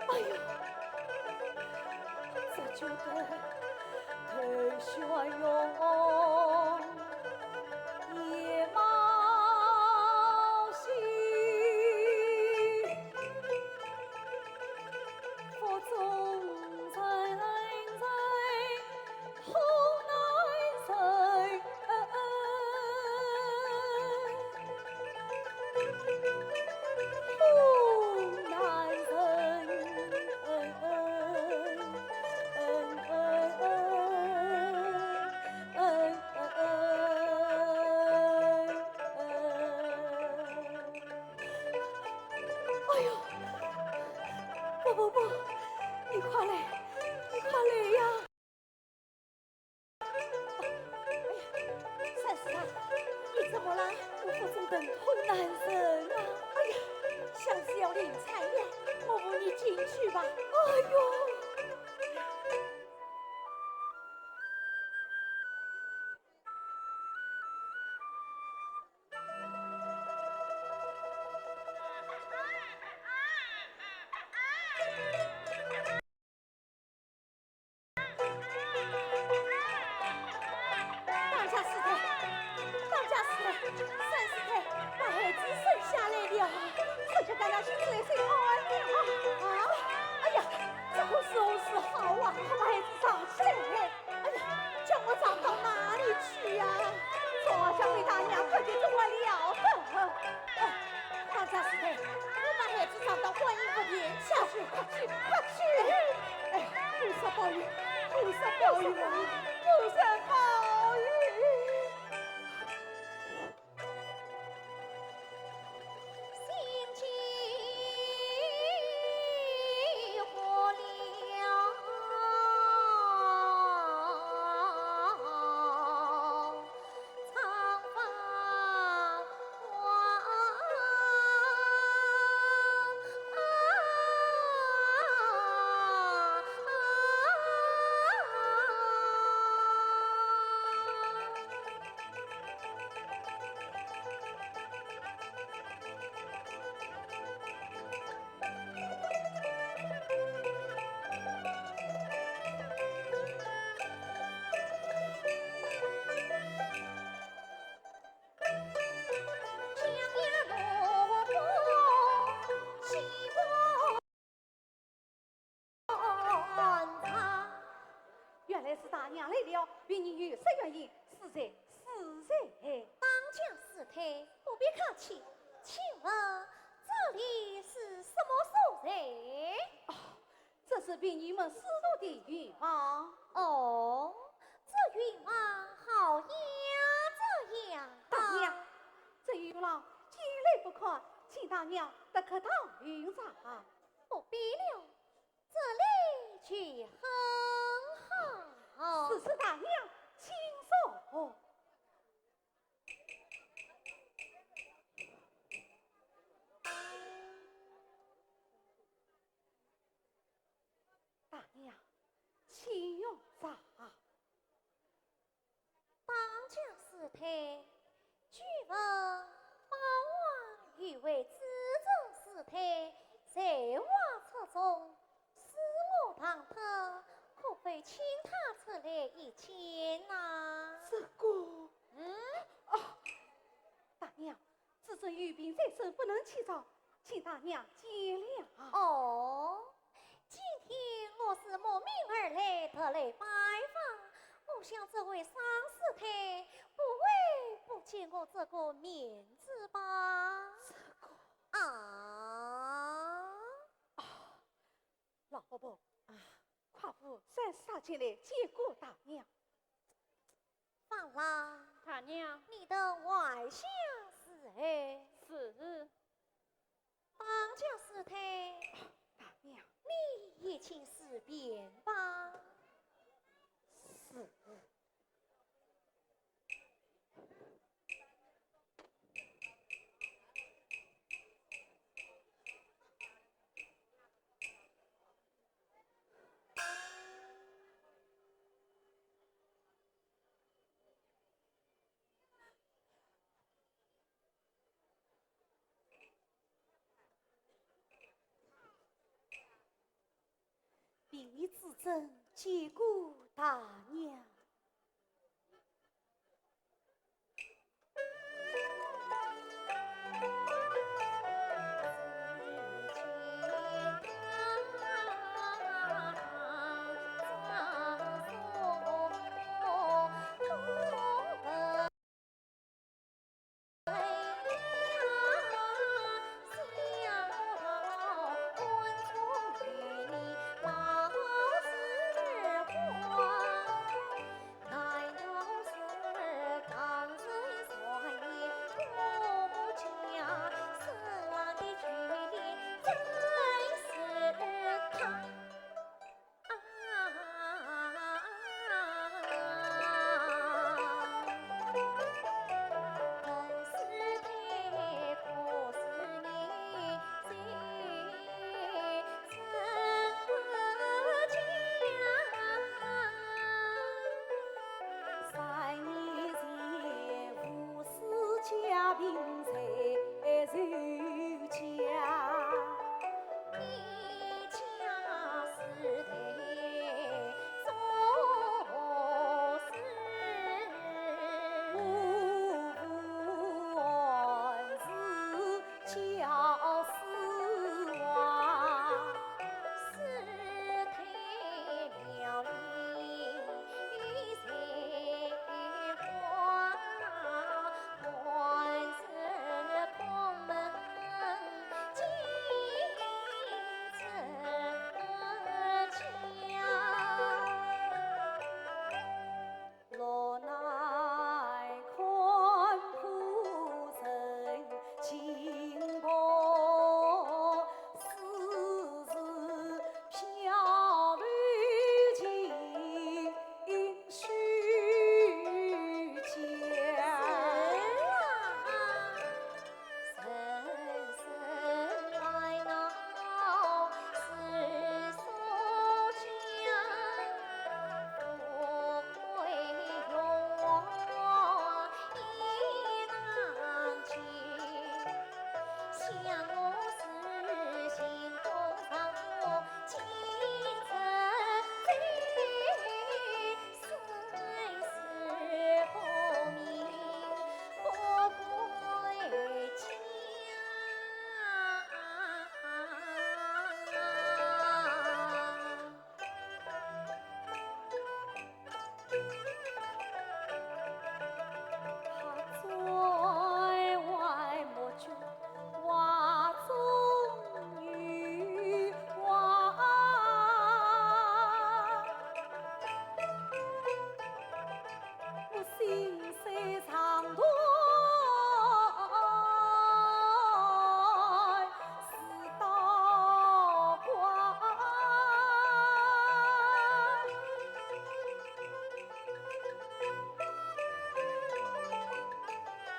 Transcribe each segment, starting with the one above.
哎呦，这就得头旋涌，野马戏，佛中在后难谁？后难哎呦，不，你快来，你快来呀！三师啊，你怎么了？我腹中疼痛难忍啊！哎呀，像是要临产呀！莫不你进去吧。哎呦！当家师太，当家师太，三师太把孩子生下来了，这就干那心里最好啊！啊！哎呀，这个时候是好啊，快把孩子藏起来！哎呀，叫我藏到哪里去呀？左小魏大娘可就这么了得！哦，当家师太，我把孩子藏到观音佛殿下去，快去，快去！哎，菩萨保佑，菩萨保佑啊！菩萨保佑！心急火燎，仓房江烟落波，西观察。原来是大娘来了，与你有什原因？是在，是在。当家师太，不必客气，请问这里是什么所在？这是比你们师徒的御房。哦，这云房好呀，这样大娘，这玉郎既来不可，请大娘得客堂云茶。不必了，这里去很好。此次大娘，请坐。大娘，请用茶。当家师太，据闻法王欲为知政师太，在瓦册中使我堂特，可否请他出来一见呐？这个，大娘，自尊玉病在身，不能起早，请大娘见谅。哦，今天我是慕名而来，特来拜访。我想这位桑师太不会不见我这个面子吧？这个啊，老伯伯夸父三杀进来见过大娘。放郎，大娘你的外相是哎？是当家师太，大娘你也请示便吧。是。真见过大娘。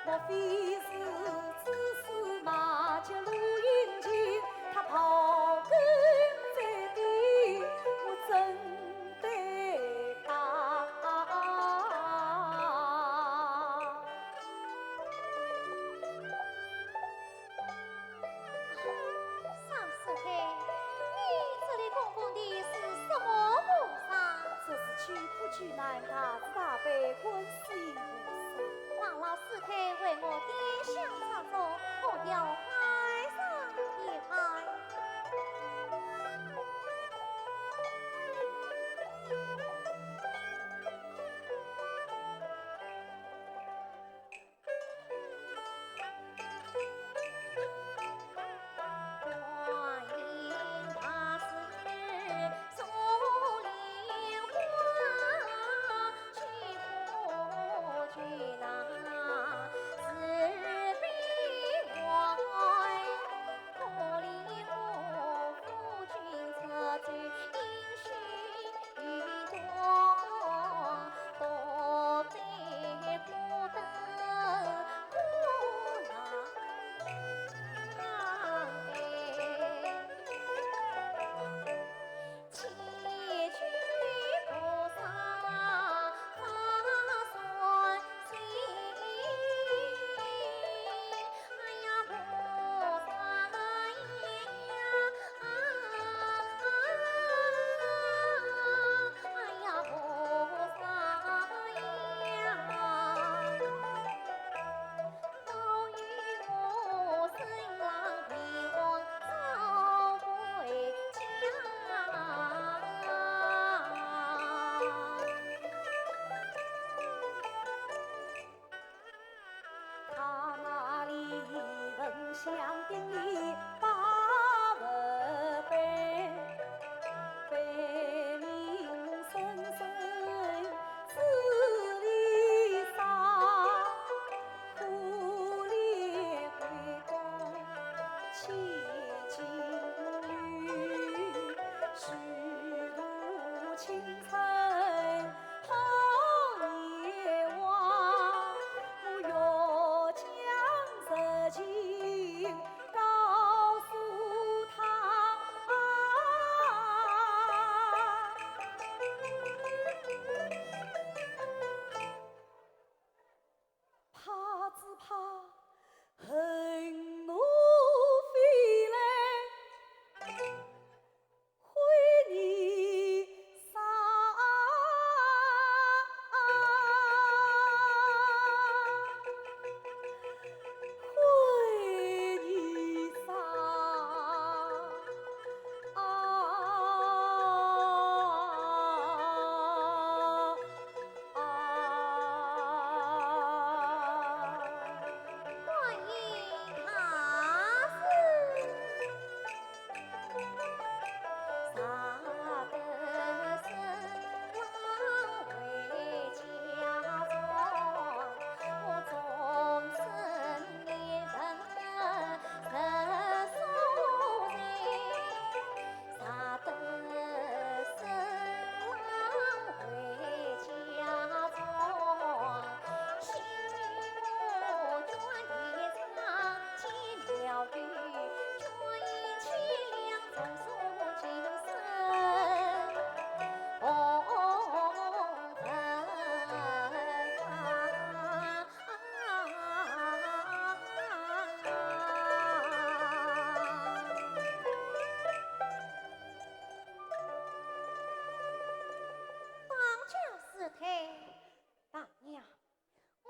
莫非是只是马脚如云锦，他刨根在地，我怎对他？三师太，你这里供奉的是什么菩萨？这是救苦救难大慈大悲观世音菩萨。望老师太为我点香插烛，我要拜上一拜。观音大士送莲花，去苦去难，慈悲我。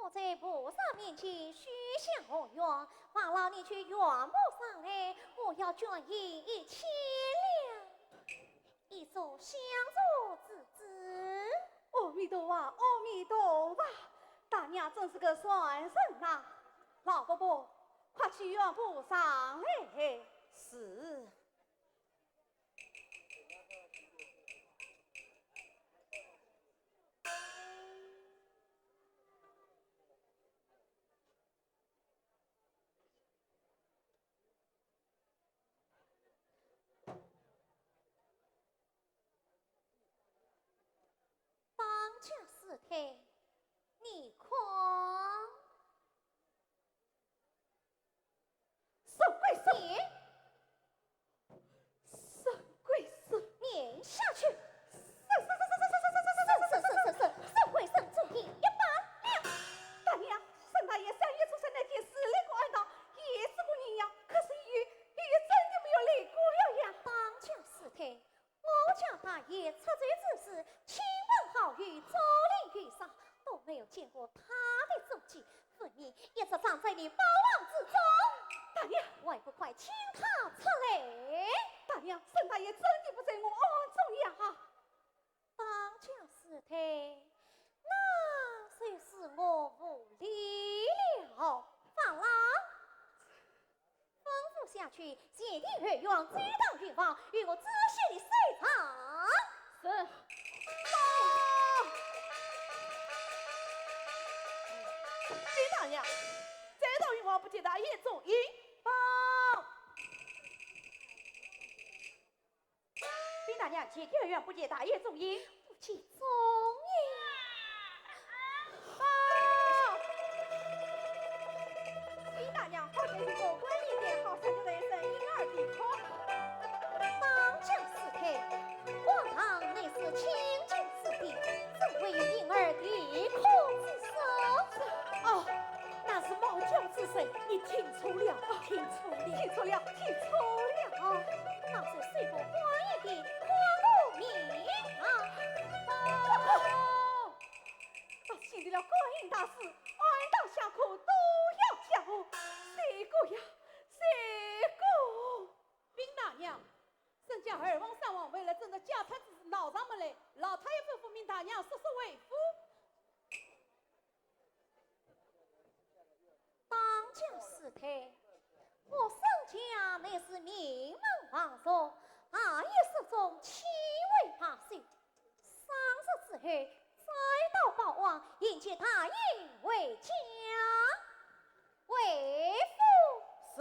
我在菩萨面前许下宏愿，望老你去圆满上来，我要捐银1000两，以作相助之资。阿弥陀佛，阿弥陀佛，大娘真是个算神呐！老伯伯，快去院铺上来。是。当家师太，你看，神贵神，你神贵神，撵下去！神贵神主意100两。大娘，沈大爷3月出生那天死了个暗道，也是个人呀，可是医院真的没有来过了呀。当家师太，我家大爷出罪之时，亲朋好友早临遇上，都没有见过他的踪迹，分明一直葬在你包房之中。大娘，还不快请他出来！大娘，沈大爷真的不在我案中呀。当家师太，那虽是我无礼了，放郎吩咐下去，谢帝月院追到御房，与我仔细的搜查。是。李大娘，这道与我不见大爷中应报。李大娘，前天院不见大爷中应，不见踪影。报。李大娘，好像是个官吏点好生的人生婴儿的可。当家师太，皇堂乃是清净之地，怎会有婴儿啼哭之声？哦，那是猫叫之声，你听错了，听错了，听错了，听错了。那是随风欢迎的夸路名堂。到现在了观音大师，安当下课都要教我，谁个呀？谁个？兵大娘，沈家二王三王为了争着家产之事闹上门来，老太爷吩咐命大娘速速为夫。当家师太，我沈家乃是名门望族，大爷手中7位八岁，丧事之后再到报王迎接大爷为家为夫。是。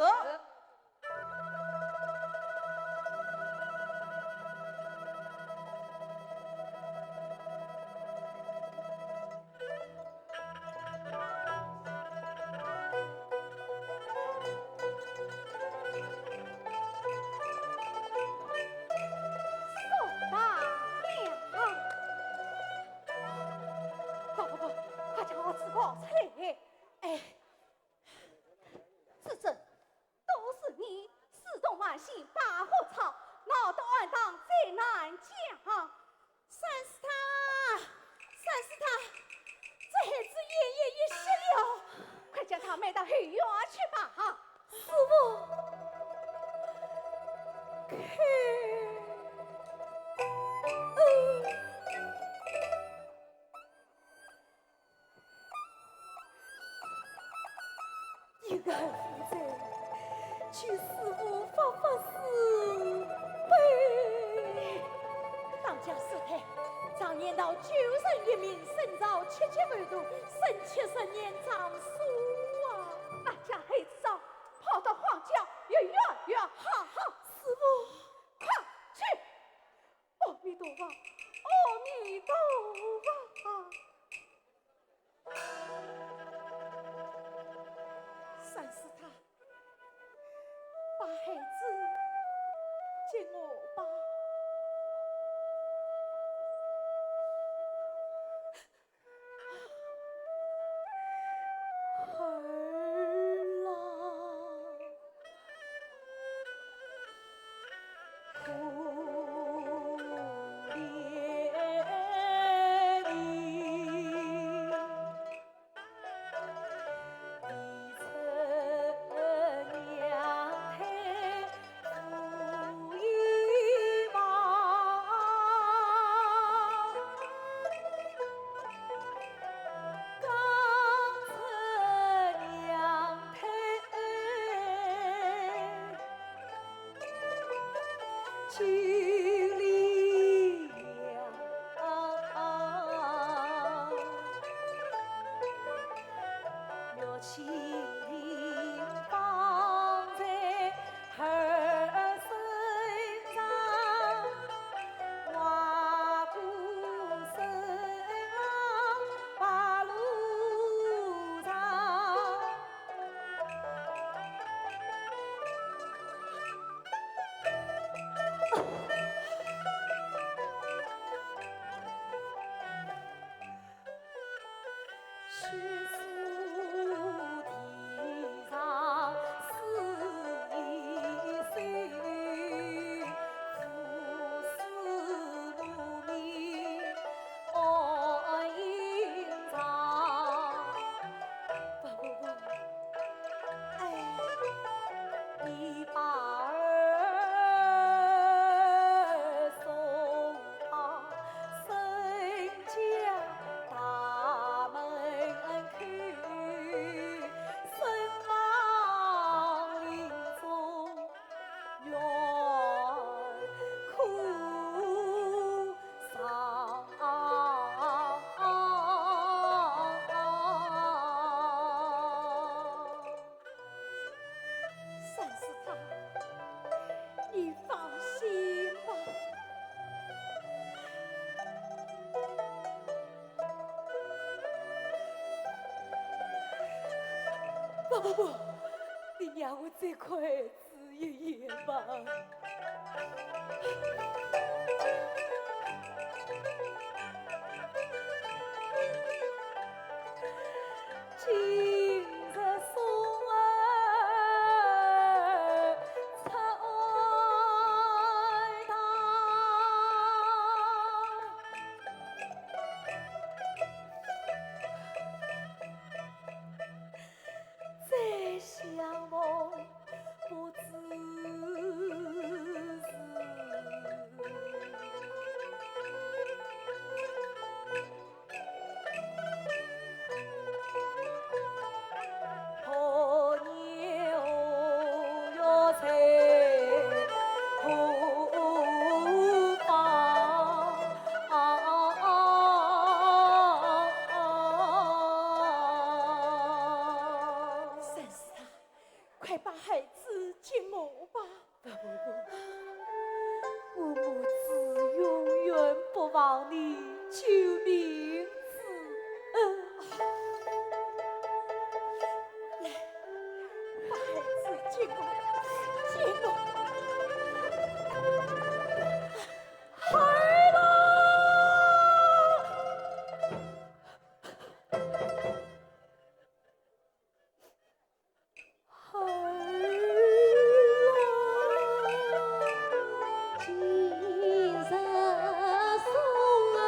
一个负责去师傅发慈悲。当家师太，常言道救人一命胜造77度，胜70年长寿啊！那家孩子上跑到黄家越远越好。师傅，快去！阿弥陀佛，阿弥陀佛。三师太，把孩子接我吧。儿郎，不怜你。经历了，若情放在儿身上，花鼓声浪把路长。叙述天上事一岁，富士如面爱隐藏。不，哎，你把儿送到沈家大门口，沈王临终愿哭丧。三师太，你放心吧。不，你让我这块子爷爷吧。今日送儿出堂，再相逢不知时。何年何月在何方？三师太，快把孩子接我吧！不，我母子永远不忘你救命之恩。来，把孩子接我，接我。孩儿今日送儿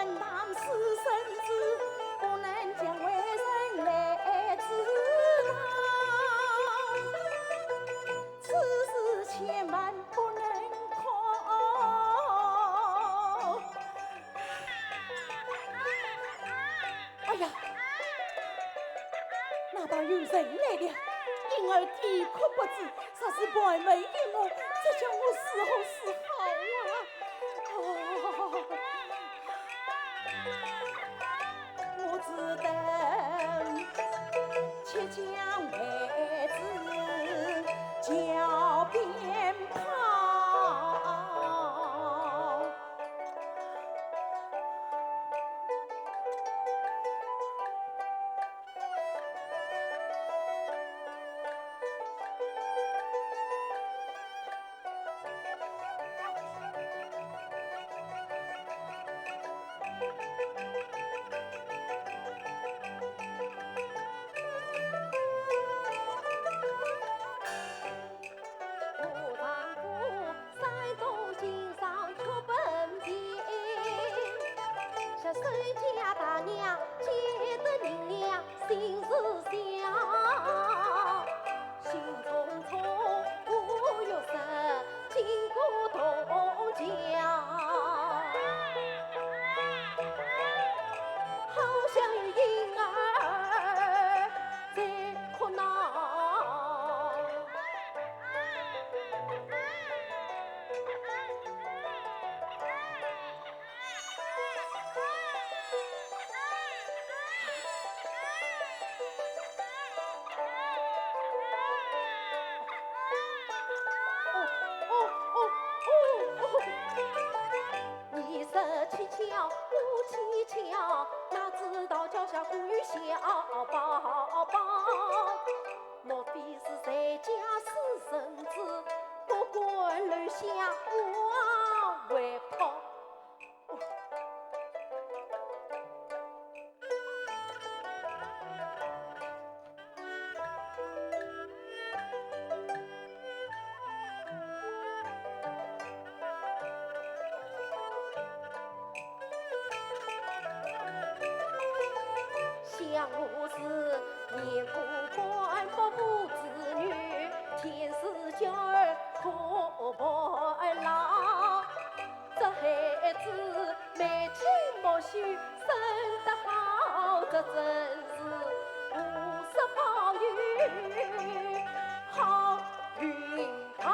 本当是圣旨，不能将为人来知道，此事千万不能空。哎呀，那倒有人来了，婴儿啼哭不止，实是百美于我，这叫我是好是好啊！我只等且将孩子叫鞭炮。孙家大娘见得人俩心事小，心匆匆不有神经过东家，好像有婴儿在哭闹。你是蹊跷，我蹊跷，哪知道脚下孤有小宝宝？莫非是在家私生子，不管楼下往外跑？想我是年过半百无子女，天使娇儿可不老。这孩子没亲没须，生得好，这真是无事好运，好运好。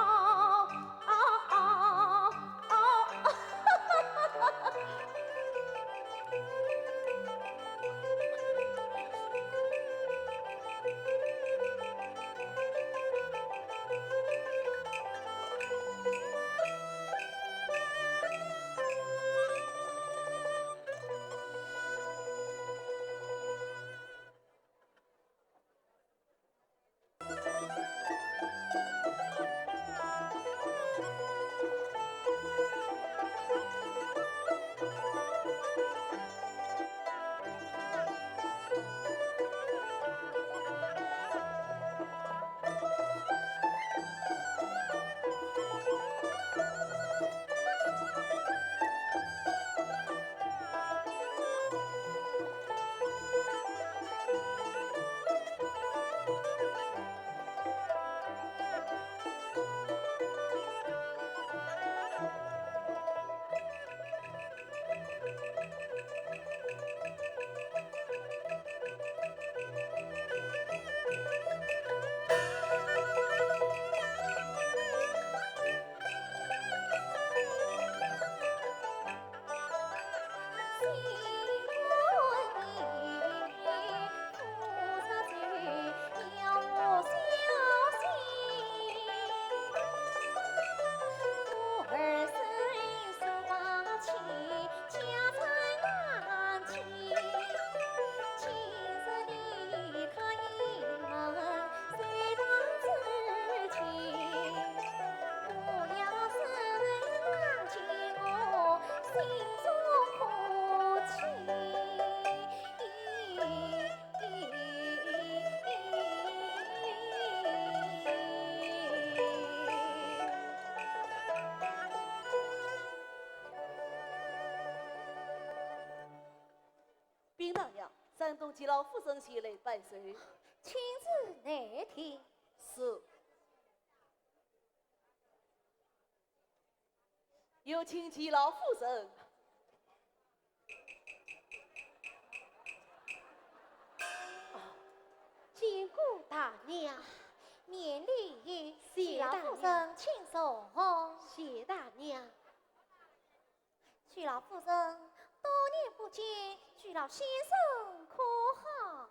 山东耆老夫人前来拜寿。亲自来听。是。有请耆老夫人。见过大娘，免礼，谢老夫大娘人请坐。谢大娘。徐老夫人，多年不见，徐老先生可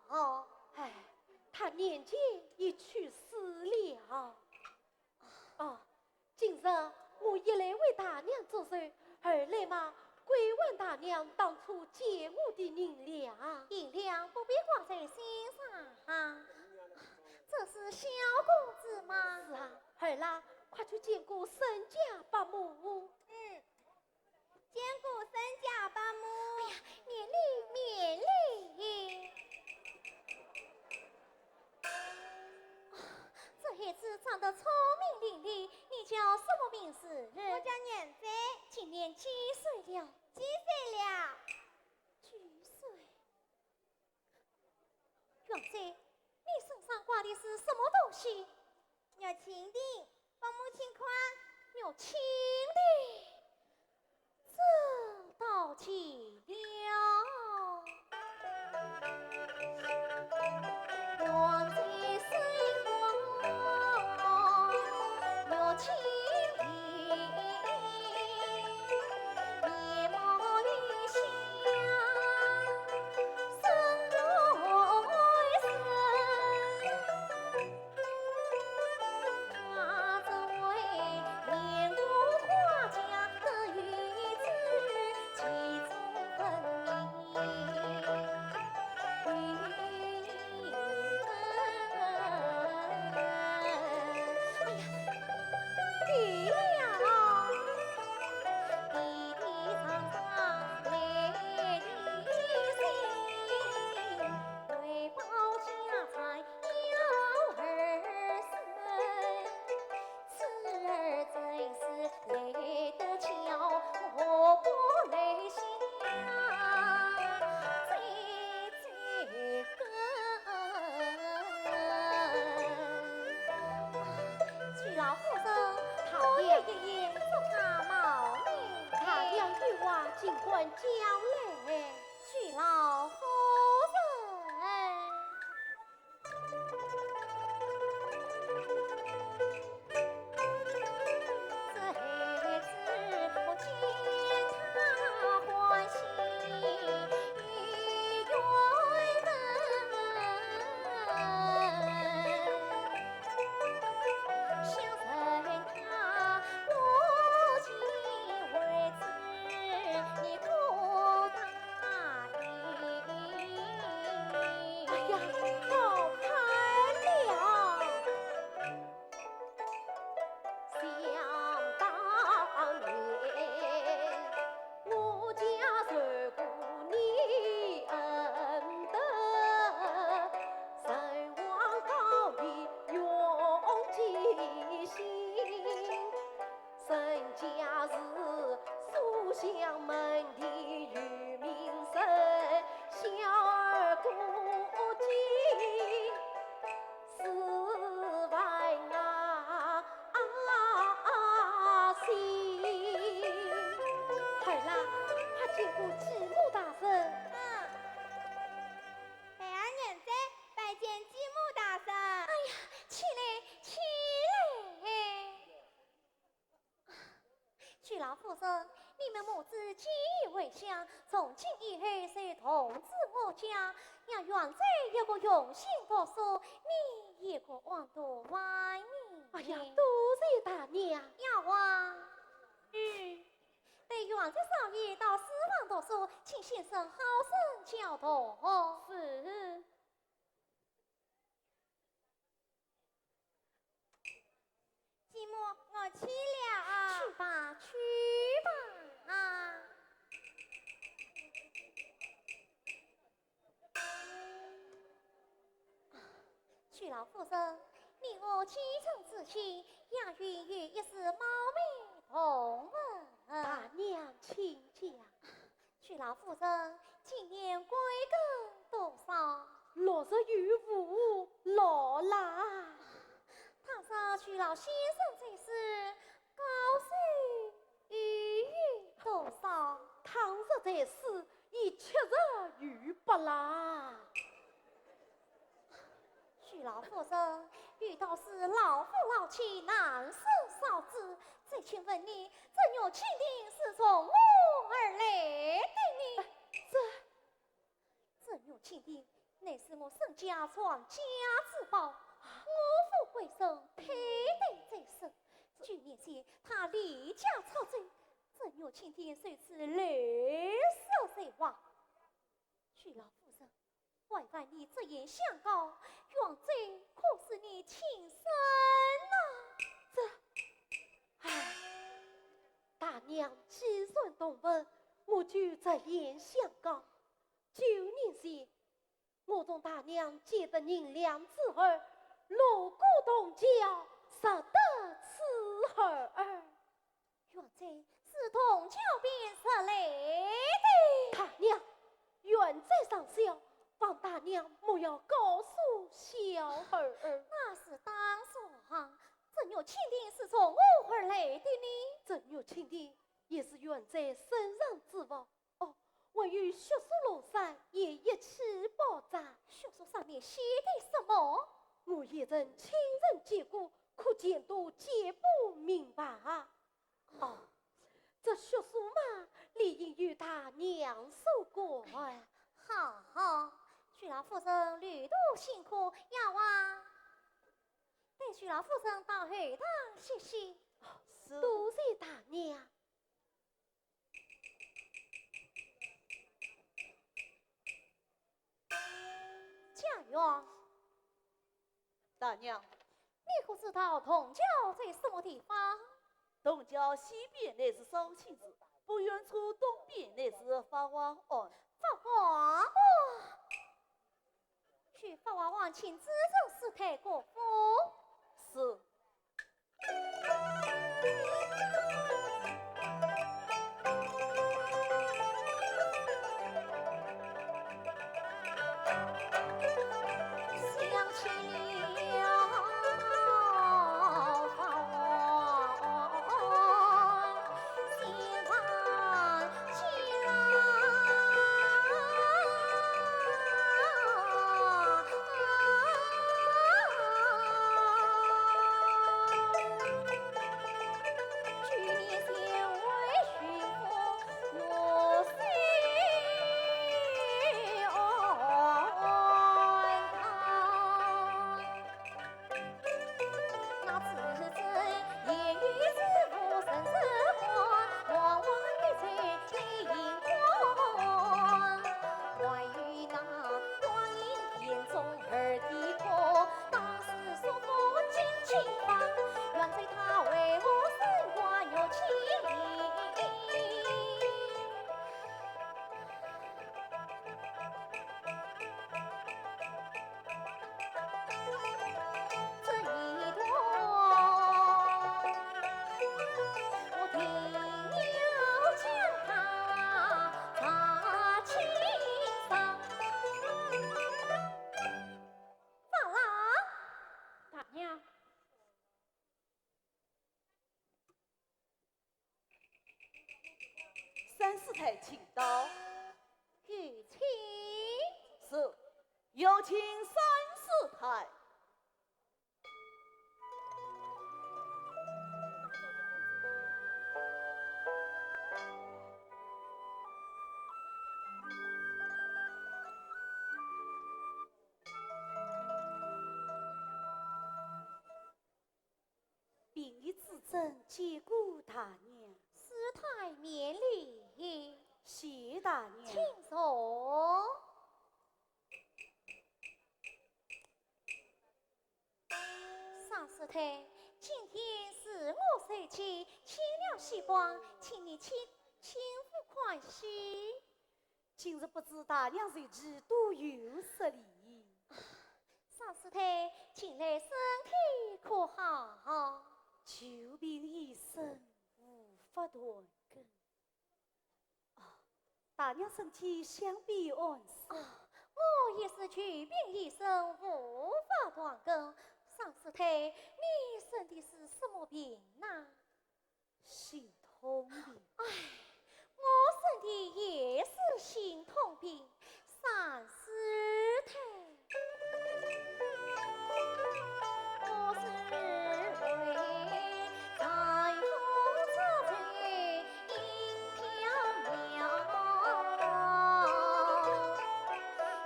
好？哎，他年间已去世了。哦，今日我一来为大娘做寿，二来嘛归问大娘当初接我的银两。银两不必挂在心上，这是小公子吗？是啊，儿啦，快去见过沈家伯母。见过沈家伯母。哎呀，免礼免礼。这孩子长得聪明伶俐，你叫什么名字？我叫年仔，今年几岁了？几岁了？几岁？元仔，你身上挂的是什么东西？有青锭，伯母请看。有青锭。这道起了，我在水光有青锭，面貌玉香，身外身，他这位年过花甲的女子，其中分明。老夫人，我爷爷说他冒昧，大娘有话尽管讲来。徐老夫人。这孩子我见他欢喜与缘分，相认他我今为子，你可答应？哎呀，好盼了！想当年，我家受过你恩德，神往高地永记心。沈家是书香门第与名声，小儿孤寂四万心。儿啦，快见过继母大人。孩儿年仔拜见继母大人。哎呀，起来，起来！徐老夫人，你们母子结义为乡，从今以后随同至我家，让元仔有个用心读书，你也可往多怀念。哎呀，多谢大娘。要啊，对元仔少爷到书房读书，请先生好生教导。是。继母，我去了啊！去吧，去吧啊！徐老夫人，你我启程之前，也愿意一时冒昧同问。大娘请讲。徐老夫人，今年贵庚多少？是与父落啦。倘若徐老先生这事，高兴意义多少？倘若这事已确认与不啦。徐老夫人遇到是老夫老妻难生少子，再请问你，这女亲定是从我而来的呢？这女亲定乃是我沈家传家之宝，我父贵生佩戴在身。几年前他离家出走，这女亲定虽是累死在外。徐老夫人，外外你这言相告，原罪可是你亲生唉，大娘既然动问，我就这言相告。9年前，我从大娘结得银两之后，路过东郊，拾得此儿。原罪是同桥边拾来的。大娘，远在上校，望大娘莫要告诉小儿。那是当说，这女亲定是从我而来的呢？这女亲定也是远在身上之物。哦，我与学书楼上也一起报账。学书上面写的什么？我一人亲人见过，可见都解不明白。哦，这学书嘛，理应与大娘说过。好，徐老夫人旅途辛苦，要啊，带徐老夫人到后堂歇歇。是。多谢大娘。家园，大娘，你可知道同教在什么地方？东郊西边乃是绍兴子，不远处东边乃是法华庵。法华庵，去法华庵请知政司太国府。是。想起了法华庵，心烦起来。去年前为巡抚落水岸堂，那此真言语之不甚实话，往往的在泪盈眶。关于那光阴田中儿的歌，当时说不尽情放，原罪他为我生挂有情意。这一段我定要将它查清桑。放郎，大娘，三师太请到。玉清。是。有请三师太。禀以自赠见过大娘。师太免礼，谢大娘。请坐。三师太，今天是我生气，欠了西光，请你请付宽喜。今日不知大娘谁知多有失礼。三师太，近来身体可好？久病已生，无法断根。大娘身体想必安适。我也是举病一生，无法断根。上师太，你生的是什么病呐？心痛病。唉，我生的也是心痛病。上师太，我是为在风车吹影飘渺，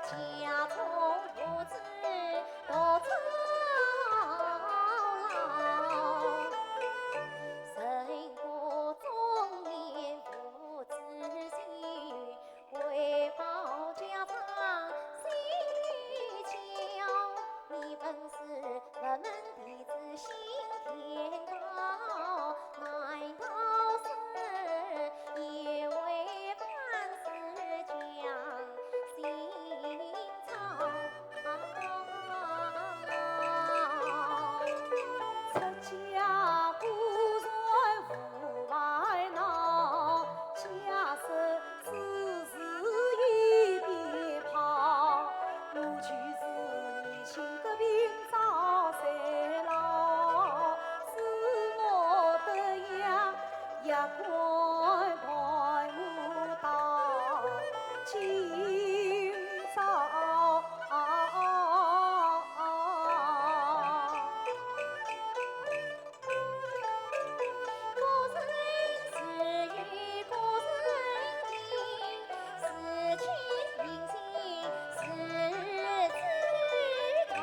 家中不知多操劳，身过中年不知心，为报家常心里焦。你本是人们弟子心天高，难道是也为万事将心操？出家固然无外闹，家事事事一边跑。我就是年轻的病早衰老，使我的样也快快舞到今朝。古人是与古人情，是情印心，是知道。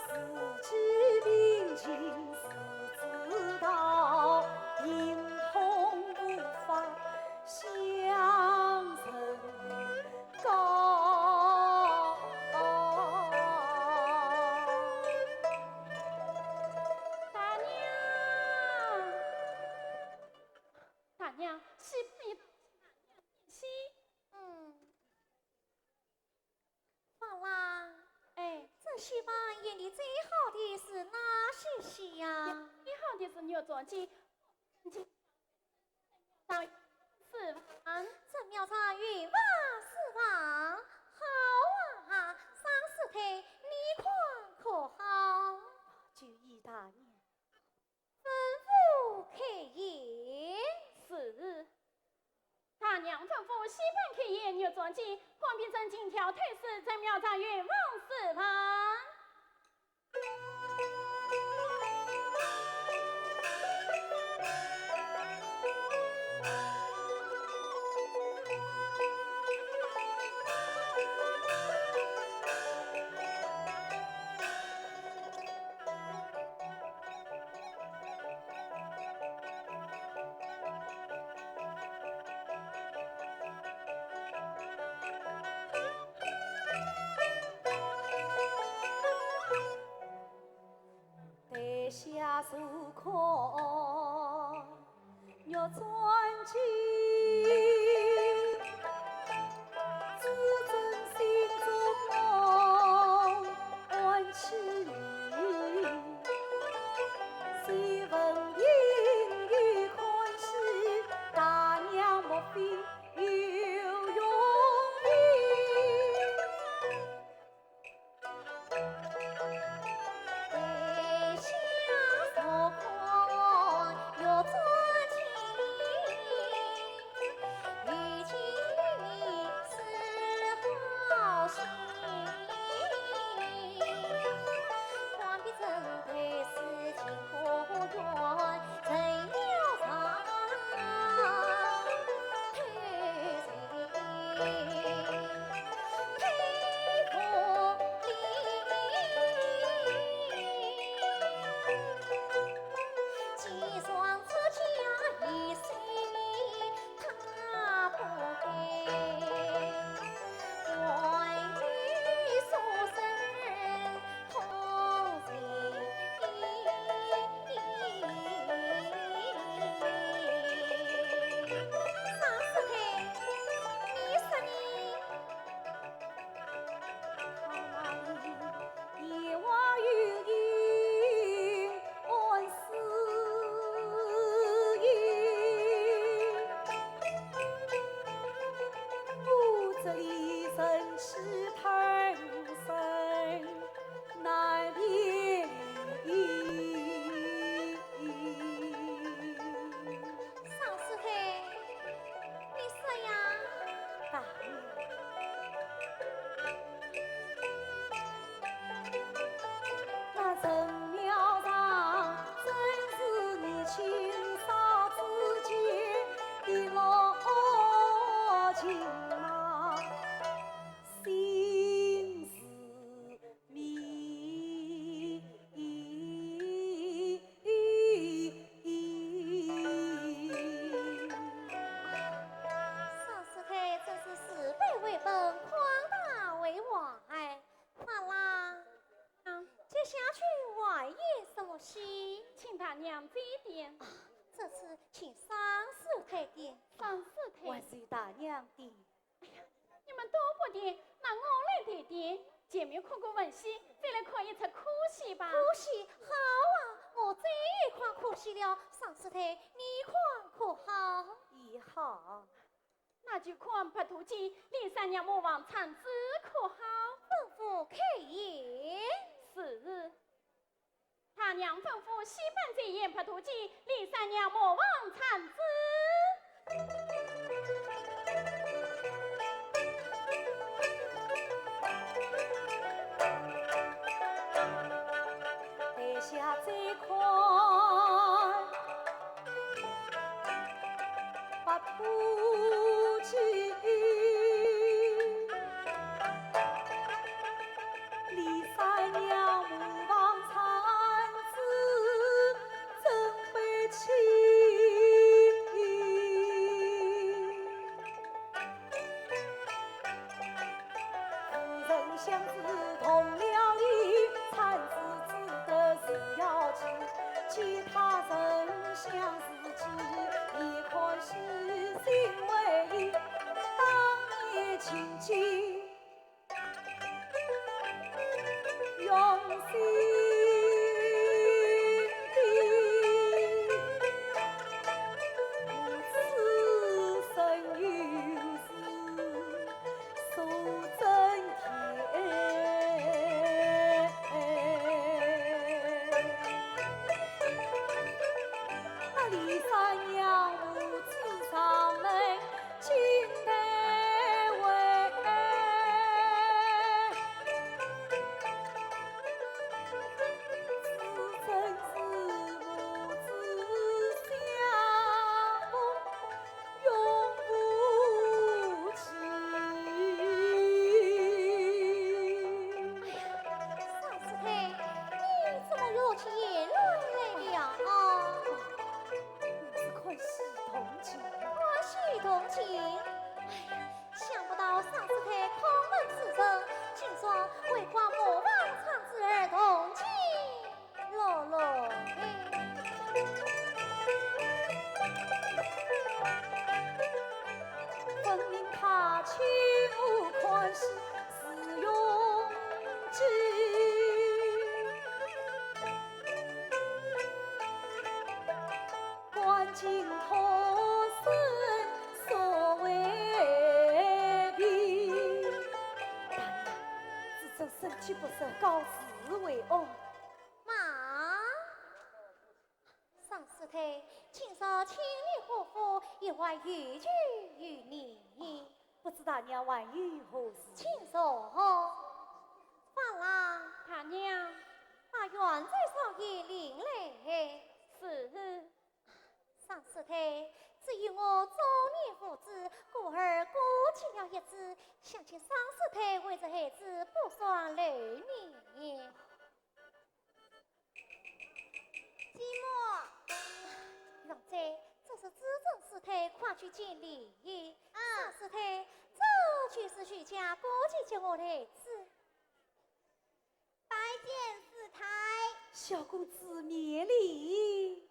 四季病情是知道，病痛无法相人高。大娘，大娘，西北西，芳郎，哎，这戏班演的最好的是哪些戏呀？最好的是牛庄记，上四番，这庙上云瓦四方，好啊！三师太，你看可好？就依大娘。吩咐开演。是。大娘吩咐西班开业牛庄记，黄皮镇金条退师在庙上云往四番。台下坐看玉转机，只真心中梦欢起里，谁闻英语欢喜，大娘莫非有用意？台下坐看玉转机，遇见你是好心。黄皮镇台是金花园，真要长几双出家一岁，他不给。外女所生同情。三师太，你说你夜话有因安思意，不知里是唐僧难免意。上师太，你说呀？大娘，那陈庙上真是你亲嫂之间的老情郎，心思密。上师太真是事倍为本，宽大为怀。法郎，接下去外宴什么戏？请大娘指点。这次请上师太点。上师太，万岁大娘的。你们都不点，那我来点点。前面看过文戏，再来看一出哭戏吧。哭戏好啊，我最爱看哭戏了。上师太，你看可好？也好。那就看白兔记李三娘魔王产子可好？吩咐开演。是。他娘吩咐西班再演白兔记李三娘魔王产子。台下再看白兔记，李三娘魔王产子真悲戚。夫人相知同了意，产子只得是要紧，其他人相思记，也看是心为意。当年情景用心地，无此生有事，素真甜。那李三娘无知上门，请代为。此真是母子相逢永无期。上师太，你怎么又起眼泪来了？是看戏同情。欢喜同情。想不到上师太空门此生，竟说为寡魔王长子而同情。落落分明他情无宽喜，是用计。关尽脱身所为必。大娘，自尊生气不受，告辞为安。妈，上师太，请说请你夫妇一怀玉举与你，不知大娘还有何事？请说。法郎，他娘把元帅少爷领来。是。上师太，只有我中年父子，故儿过起了日子，想请上师太为这孩子不算累年。寂寞，让在，这是知政师太快去见礼。上师太，这就是徐家过继接我的孩子。拜见师太。小公子免礼。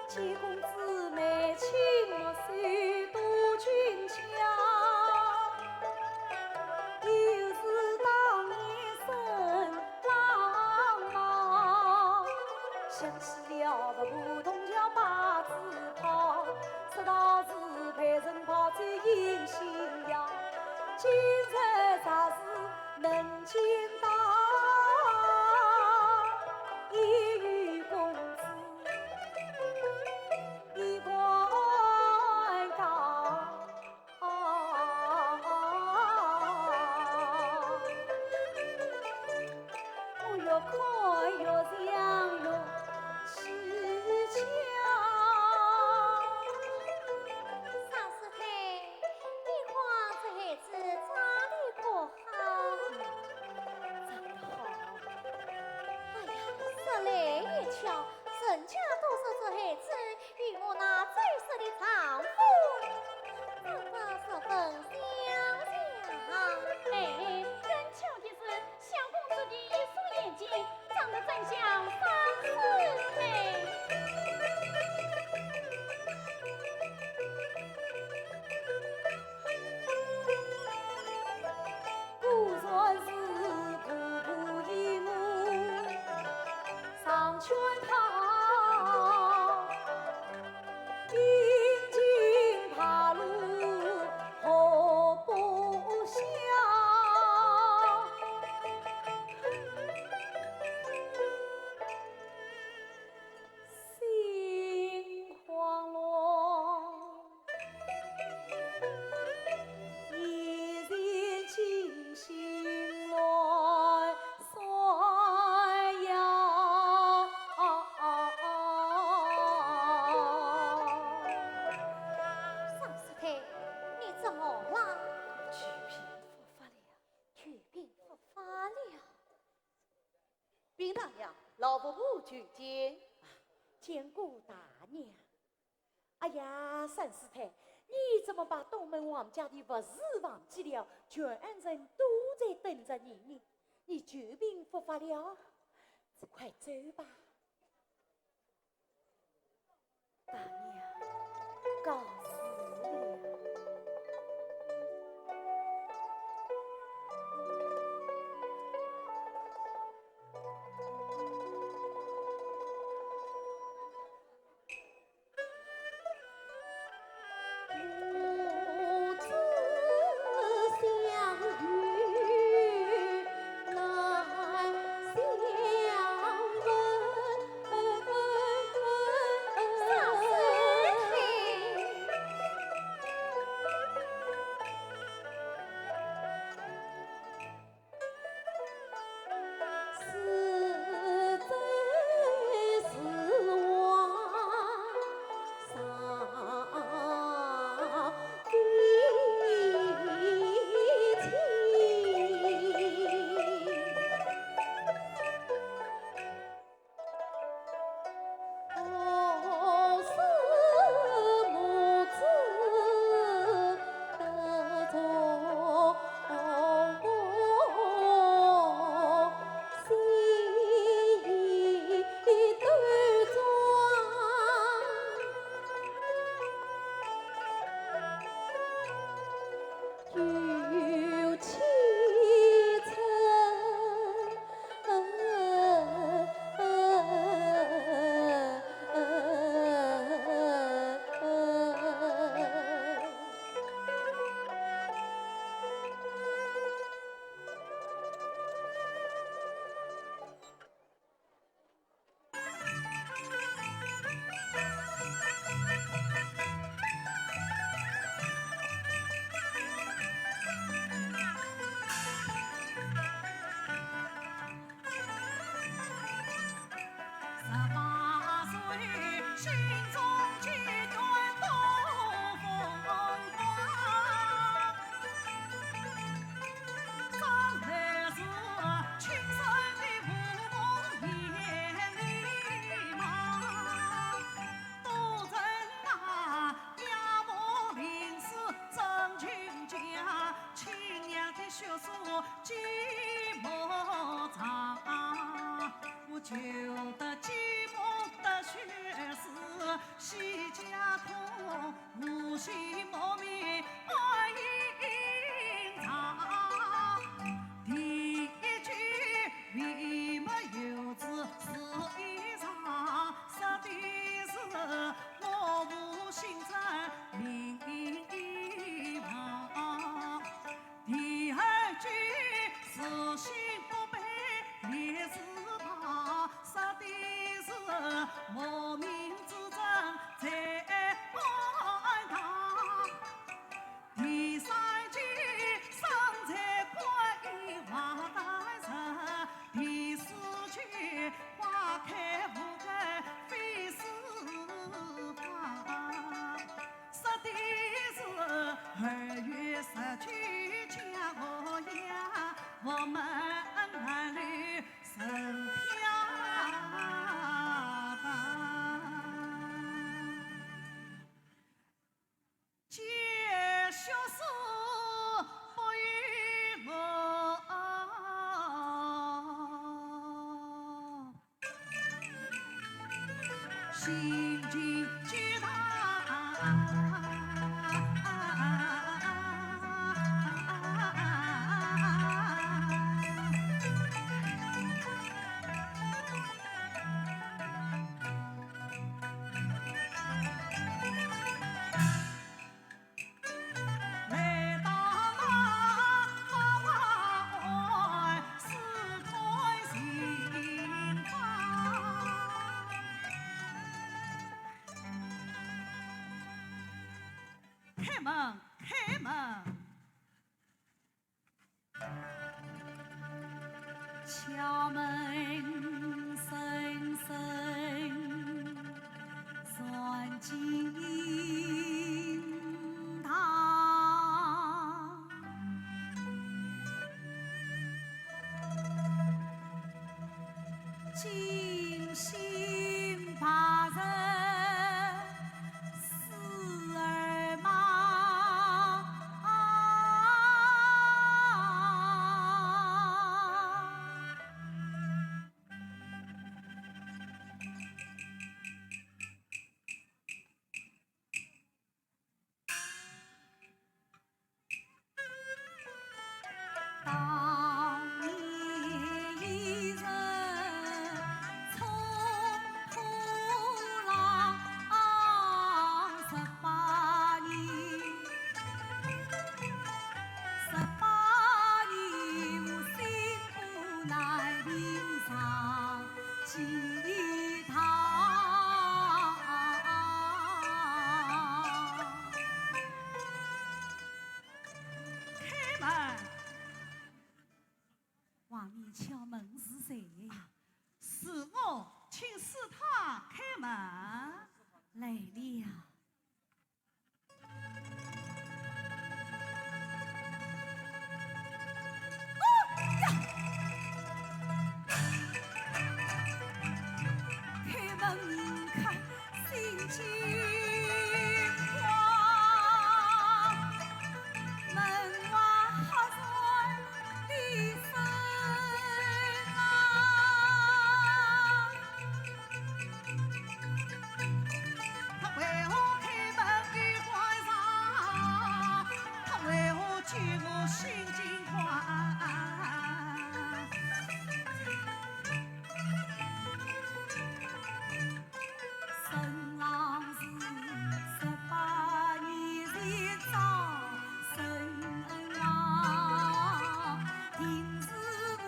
齐公子眉清目秀，多今日啥事能见到？一遇公子一官高，我越看越像越蹊跷。三师太，你看这孩子长得可好？长得好，哎呀，说来也巧，人家都说这孩子与我那最识的丈夫长得十分相像。哎，更巧的是，小公子的一双眼睛长得真像三师太。果然是婆婆一母上圈套，引进爬路何不孝？心慌乱，一人清醒来算呀。三师太，你怎么了？举瓶复发了。举病复发了。禀大娘，老伯母举见。见过大娘。哎呀，三师太，你怎么把东门王家的不是忘记了？全人都在等着你呢。你救病复发了，快走吧。大娘，告辞了。母子相遇难相闻。三师太，是真是妄，上何是母子得从我心端庄，有情我们里神飘荡，结血书不与我，心惊巨大。开门，开门！敲门声声传进堂，惊心怕人死儿忙，当年一人冲破浪18年，18年我辛苦难平上几趟。开门！外面敲门是谁？是我，请使他开门。来了。开门迎客心惊慌，门外黑船离声啊！他为何开门与关上？他为何救我心惊慌？神郎是18年前遭神郎，定是我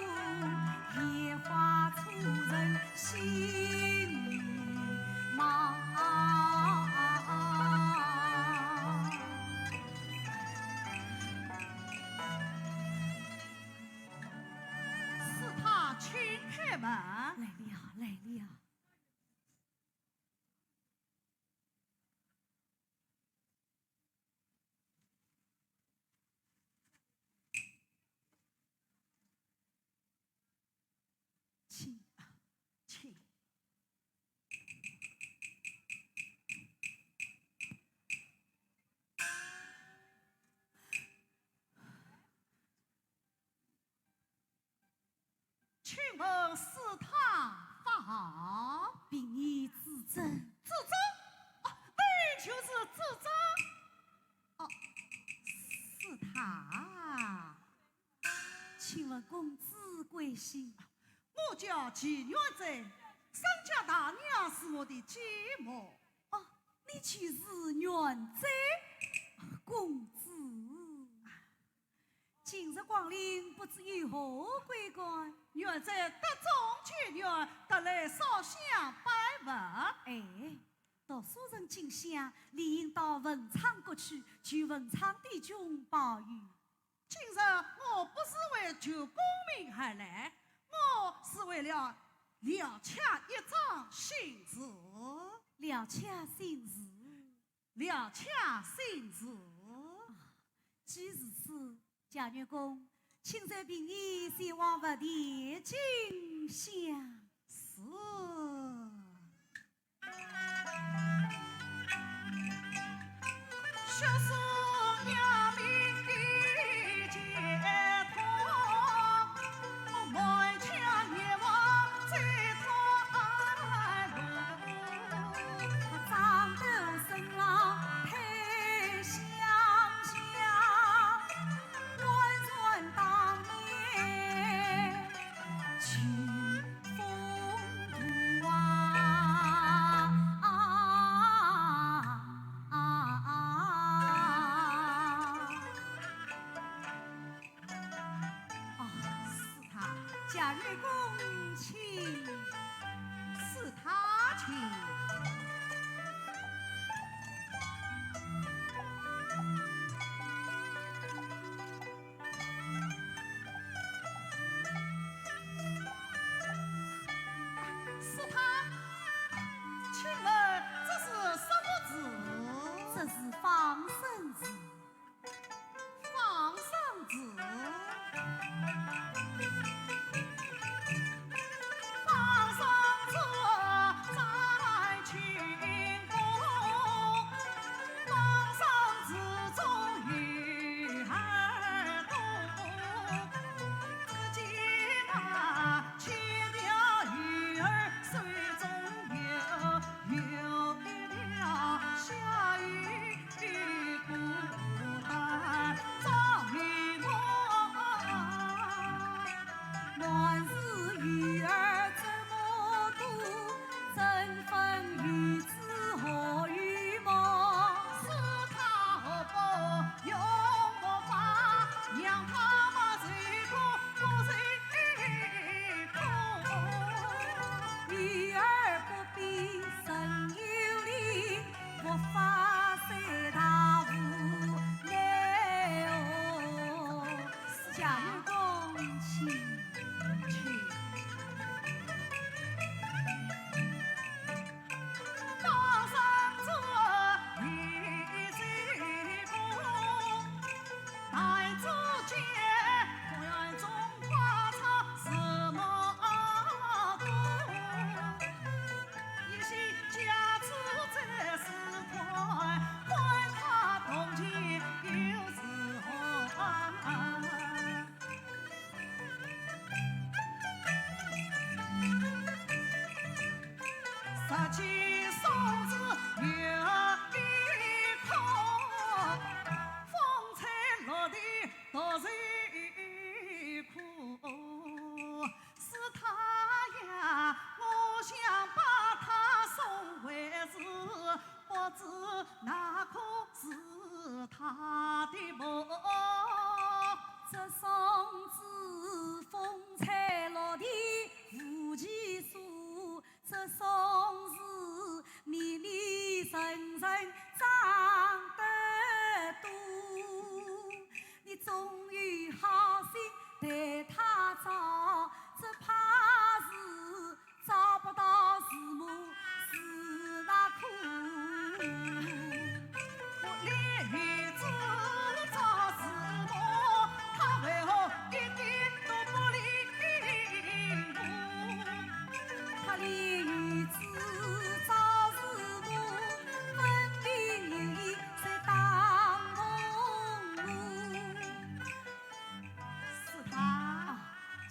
烟花出人心忙。是他请开门。来了，来了。请，请。请问是他发号？并你指证。指证？哦，那就是指证。哦，是他。请问公子贵姓？我叫齐元斋，商家大娘是我的继母。哦，你就是元斋，公子。今日光临，不知有何贵干？元斋得中举元，得来烧香拜佛。哎，到苏人进香，理应到文昌阁去，求文昌帝君保佑。今日我不是为求功名而来，我是为了了却一桩心事。了却心事，了却心事。既如此，贾月公，请在并你希望我的金相思。学生要命的解脱，满腔愿望在他路，长头身浪配香香，温润当年清风度假日公卿是他情，是他，请问这是什么字？这是放生字，放生字。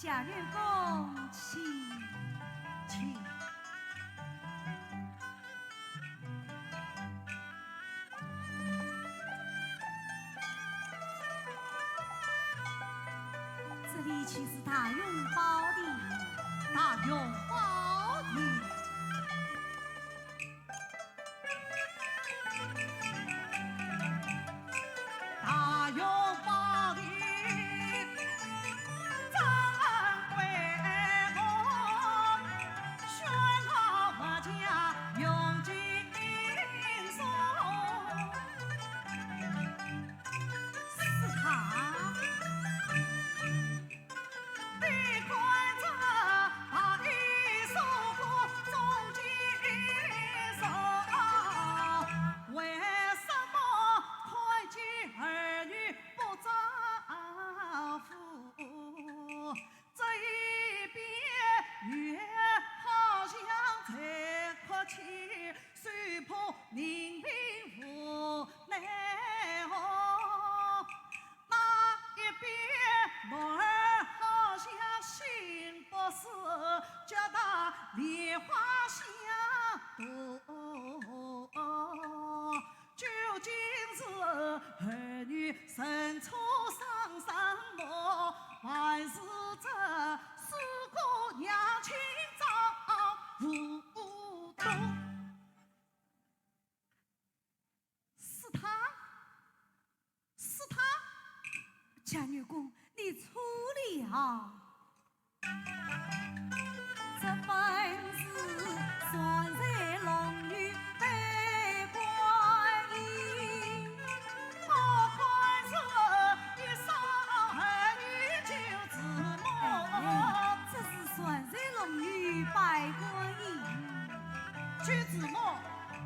假日公卿，请。这里岂是大永宝殿？大永宝殿。大永宝殿。是儿女生出上山路，还是这四姑娘亲丈无动。是他，是他，贾女公，你错了。这本是双在龙女被观音，我看是一双儿女救子母。这是双在龙女拜观音，救子母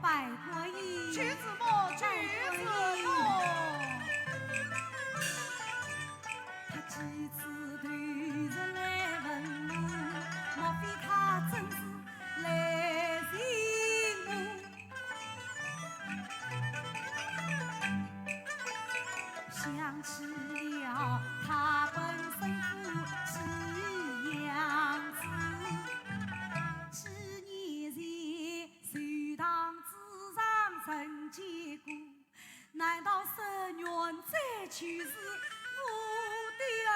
拜观音，救子母救子母。他几次对着来问我，莫非他真是来寻我？想起了他本身夫是样子，几年前随堂之上曾见过，难道生缘再就是我的儿？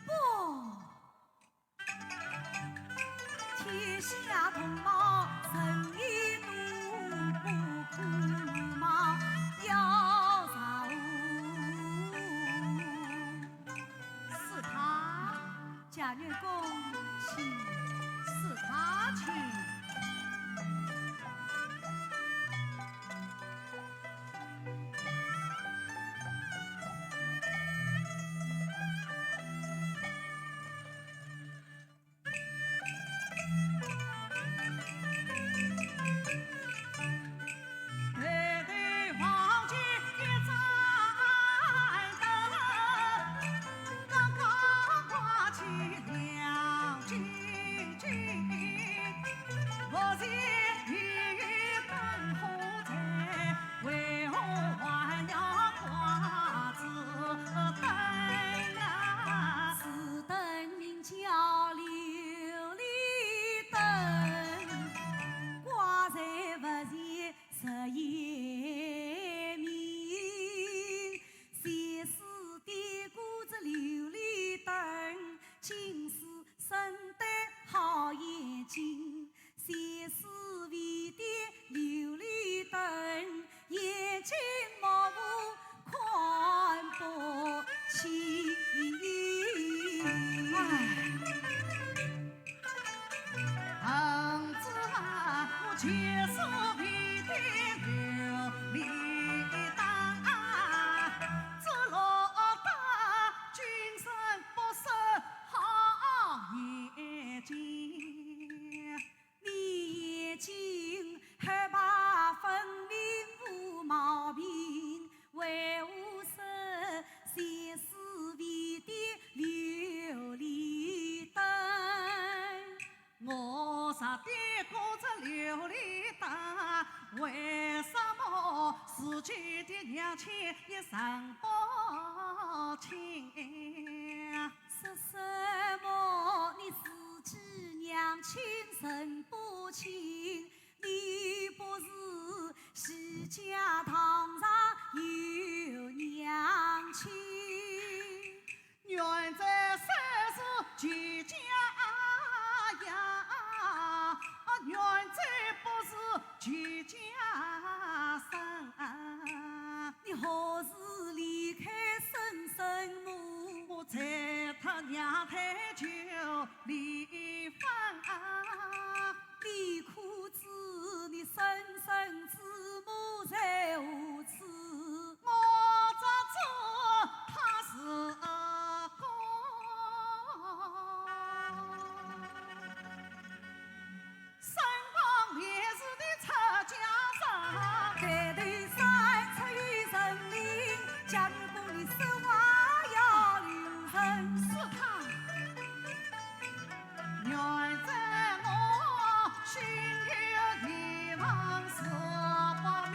不，天下同胞生意都不苦嘛，要饶是他，贾月公请，是他请。对对望见一盏灯，刚刚挂起亮晶晶，我在雨等候在，为何还要挂着灯啊？此灯名叫琉璃灯，挂在不前十夜明，前世点过这琉璃灯，今世生得好眼睛，前世为点琉璃灯，眼睛模糊看不清。儿子啊，我前世为点琉璃灯，这老大今生不生好眼睛，你眼睛黑白分明无毛病，为何生前世为点琉璃灯？我啥点过这琉璃灯，为什么自己的娘亲也认不清？说什么你自己娘亲认不清？你不是西家堂上有娘亲，原在三十几家呀，原在不是几家生。你何时离开生生母？我在他娘胎就离婚，你可知你生身之母在何处？我只知他是公，身亡烈士的出家人，盖头山出于人民，假如公你手话要留神。是他，原在我心有一往事不明，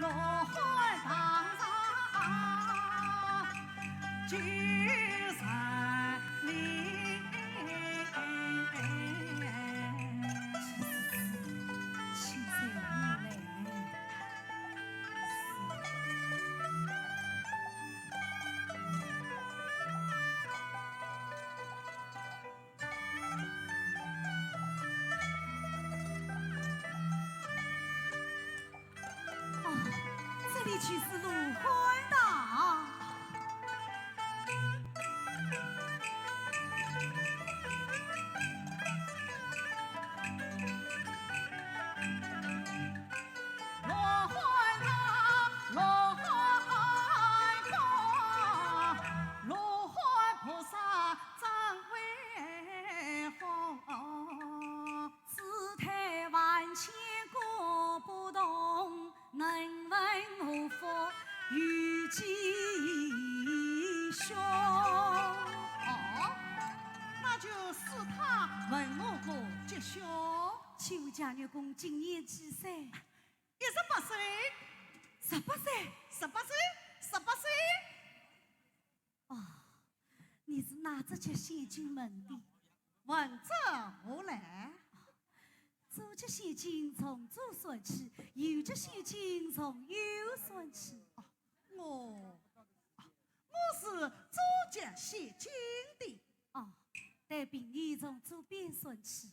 落海当上几山林。亲生的去是卢宽大。邱家女公今年几岁？18岁。18岁，18岁，18岁。哦，你是哪只脚先进门的？问这何来？左脚先进从左算起，右脚先进从右算起。我是左脚先进的。哦，但并你从左边算起。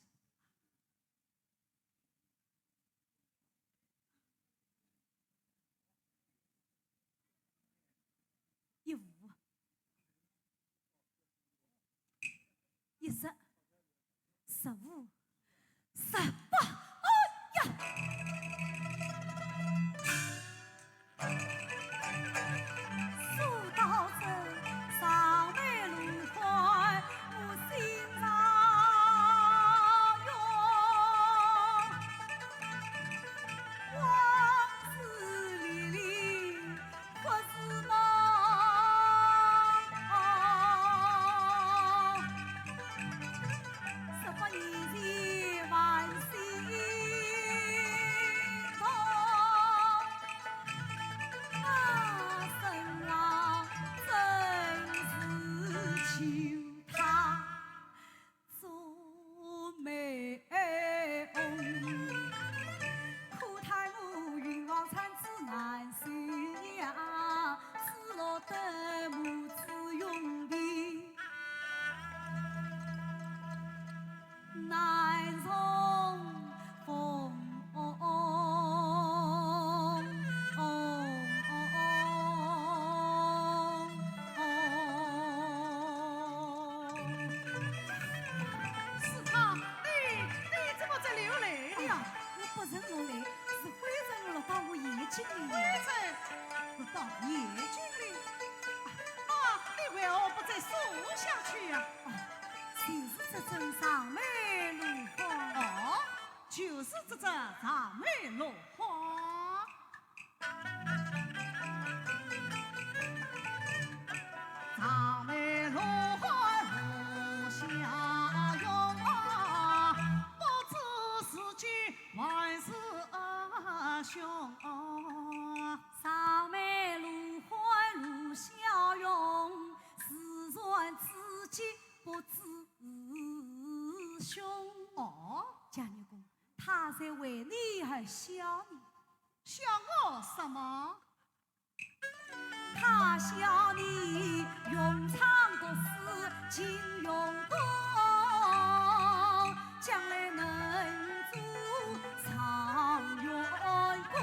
15、15、18，哎呀！说到这上梅芦花，我心上涌，往事历历不是梦。18年前万心痛，啊，身上真是求他做美翁，可叹我云王产子难收养，只落得母子永别。难从风是他，你怎么在流泪了？我不认落泪，是灰尘落到我眼睛里。灰尘落到眼睛里。啊，你为何不在树下去呀？就是这阵上梅芦花。哦，就是这只上梅芦花。上梅芦花路下拥啊，不知是君还是兄。上梅芦花如笑容，自传自己不知凶。哦，贾女公，他在为你而笑你，笑我什么？他笑你用长读诗金庸功，将来能做常员公。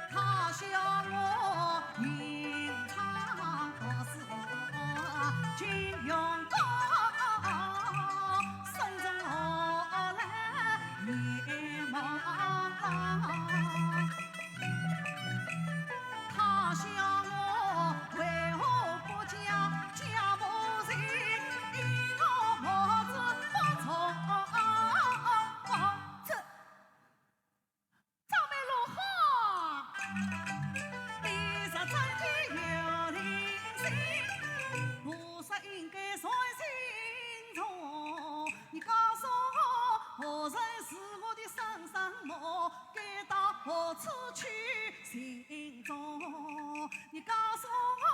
他笑我吟唱国诗金庸功，心中何来眼朦胧。他笑我为何不讲家母人，因我母子不从。这张梅芦花，你是真的有灵性，菩萨应该在心中。你告诉我，何人是我的生身母？该到何处去寻踪？你告诉我，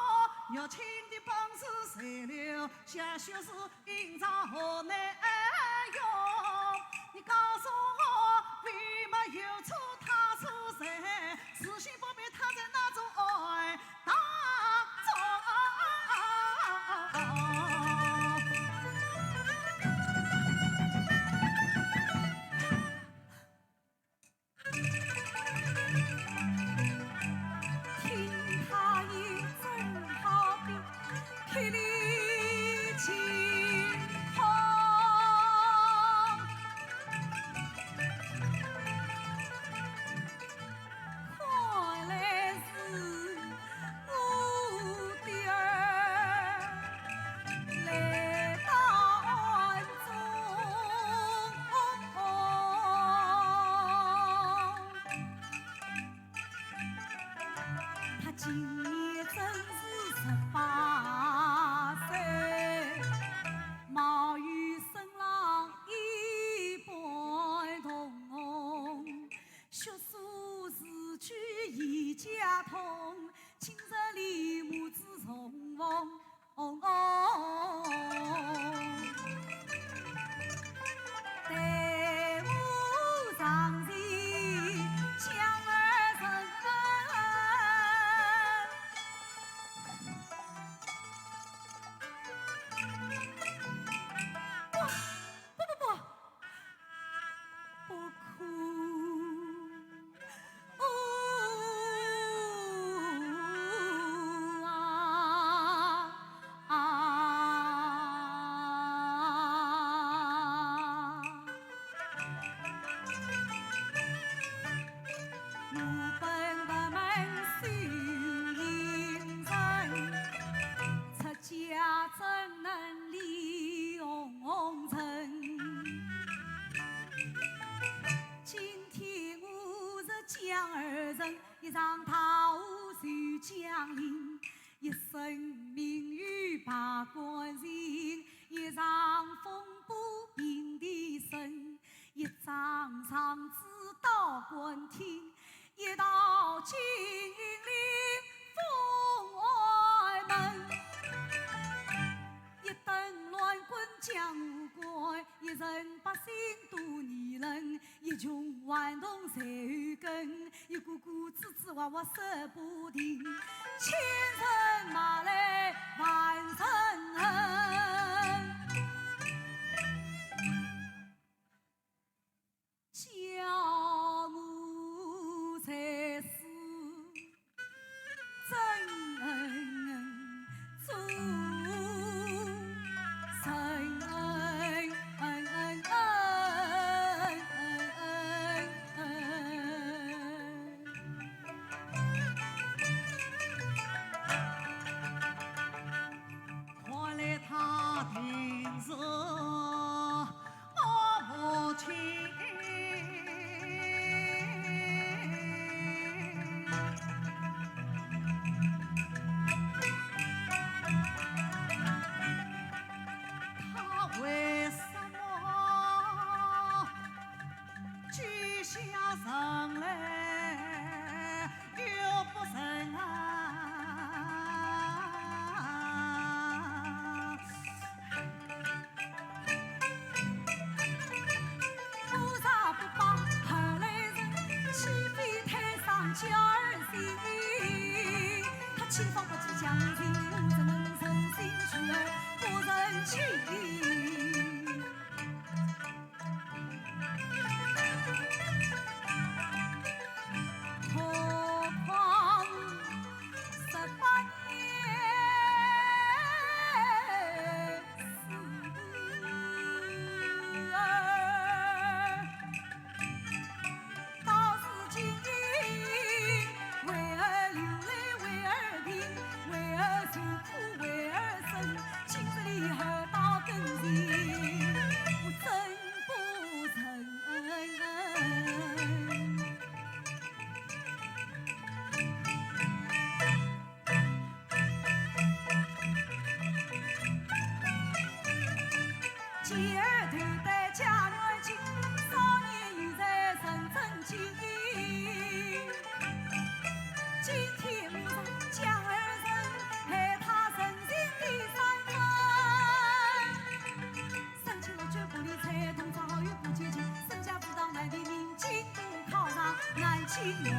玉清的本事谁留下？血是隐藏何难用？你告诉我，为么有处他是谁？死心不灭他在那种爱当中。场桃树江陵，一生名誉把国人，一场风波平地生，一张长子到官厅，一道金陵封外门，一灯乱棍将无关，一人百姓多泥人，一穷顽童谁有根，一个个子子娃娃手不停，千人马来万人恨，叫我才是真做神。看来他定是我母亲。他为什么居下人来又不成啊？菩萨不帮何来人？岂非太上娇儿心？他千方百计将人，我怎能忍心去儿不忍情？何况18年事儿，到是今日为儿流泪，为儿病，为儿受苦，为儿生，今日里何到根情？我真不承。姐儿头戴佳元金，少年有才人真精。今天母上将儿人，害他身心的3分。生前我绝不理财通早与不接近，身家不当来的民进都考上南京人。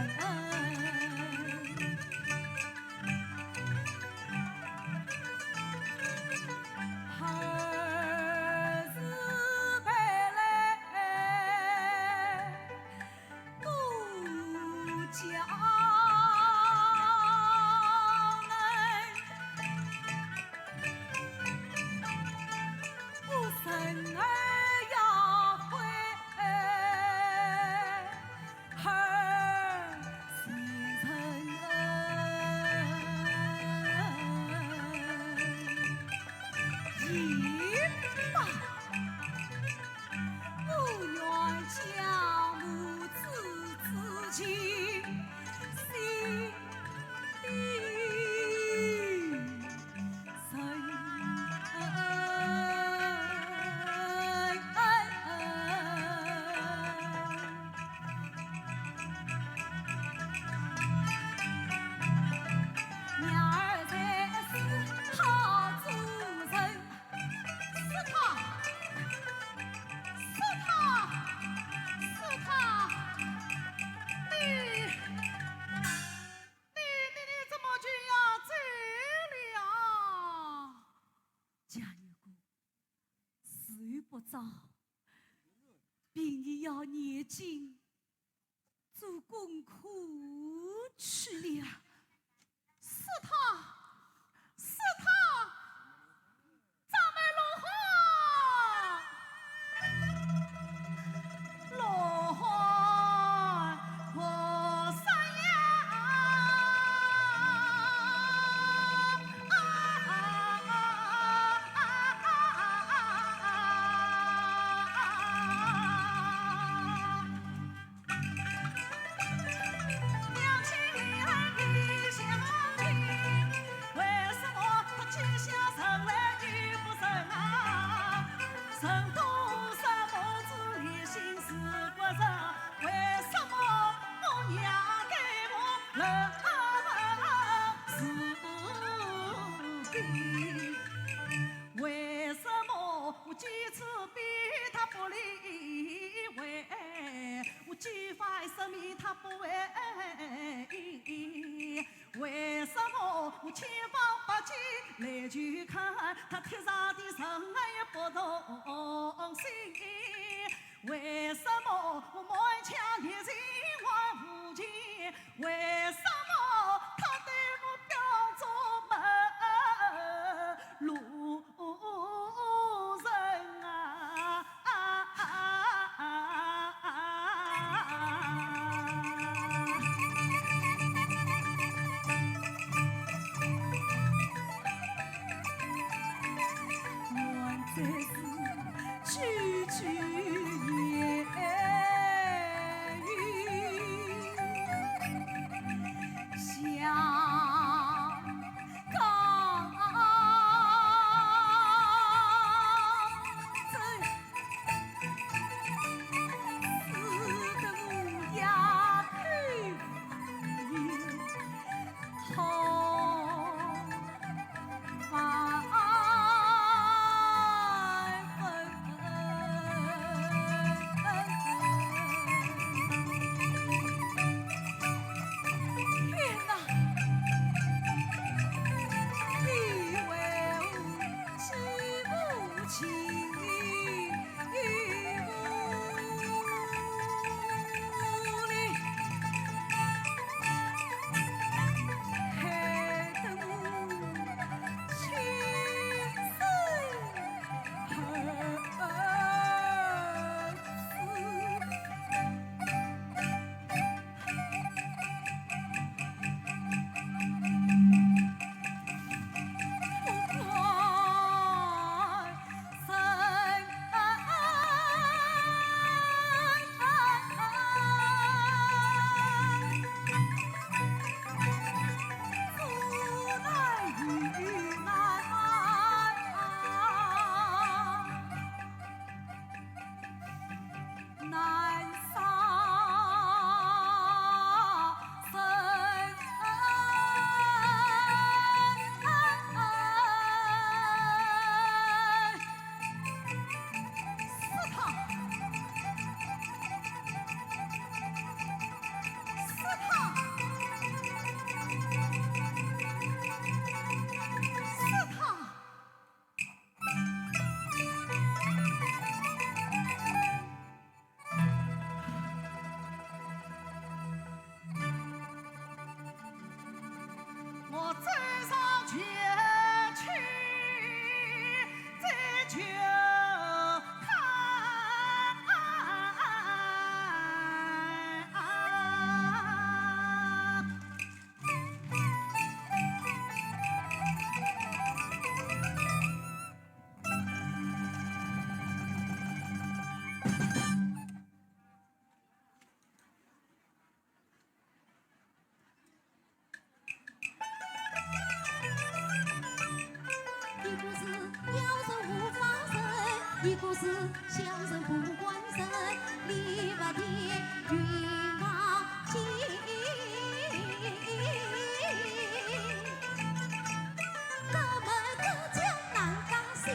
并你要念经做功课去了。是他，是他，咱们罗汉菩萨娘亲。生命他不为意，为什么我千方百计来求看他贴上的仁爱不动心？为什么我满腔热情换无情？为什么他对我表作门路人啊？我这是句句言语相抗争，使得我鸦片头发我走上前去，再求一个是要生无法生，一个是想生不管生，篱笆天云往尽，哥们各讲南港西。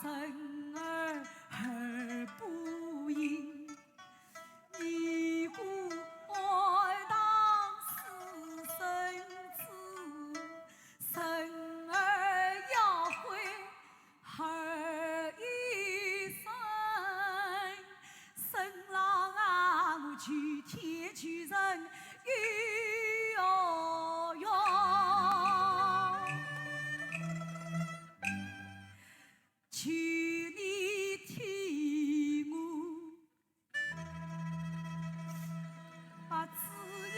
生儿不应，你故爱当私生子，生儿要回儿一生，生郎啊，我去天去人与遥遥。求你替我把旨意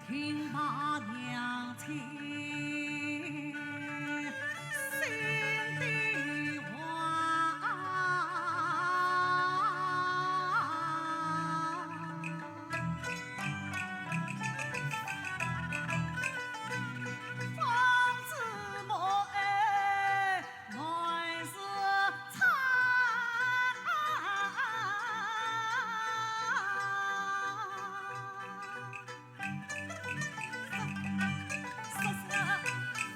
听马娘亲。心的话，方知我爱原是惨。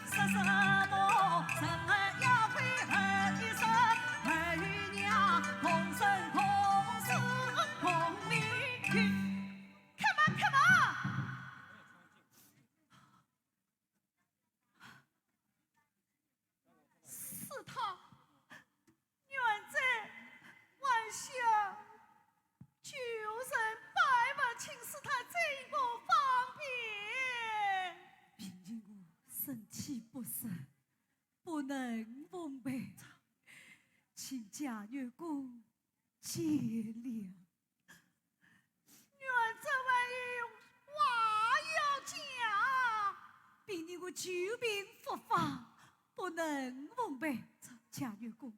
说什么？生儿要归儿一生，儿与娘同生同死共命运。看嘛看嘛！是他远在万象，求人百般请示他这个方便。毕竟我生气不胜，不能奉陪，请贾月公见谅。原这位话要讲，毕竟我久病复发，不能奉陪，贾月公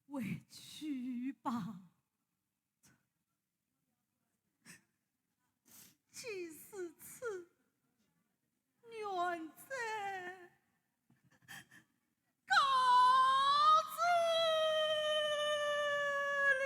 委屈吧。既是此，远在告知了。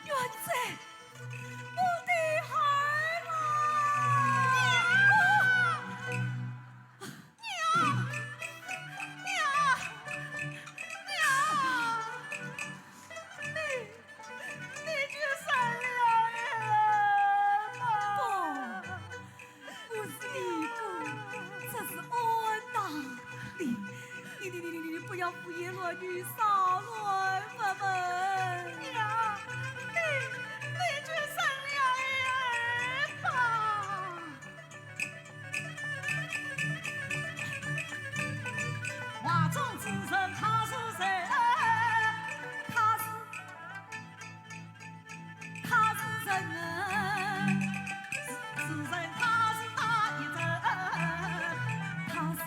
远在我的儿郎，娘，你去生了人吗？不，我是你姑，这是恩呐！你不要胡言乱语，少乱分分。娘，你去生了人吧。话中之人他是谁？他是人，是人他是他一人，他是他。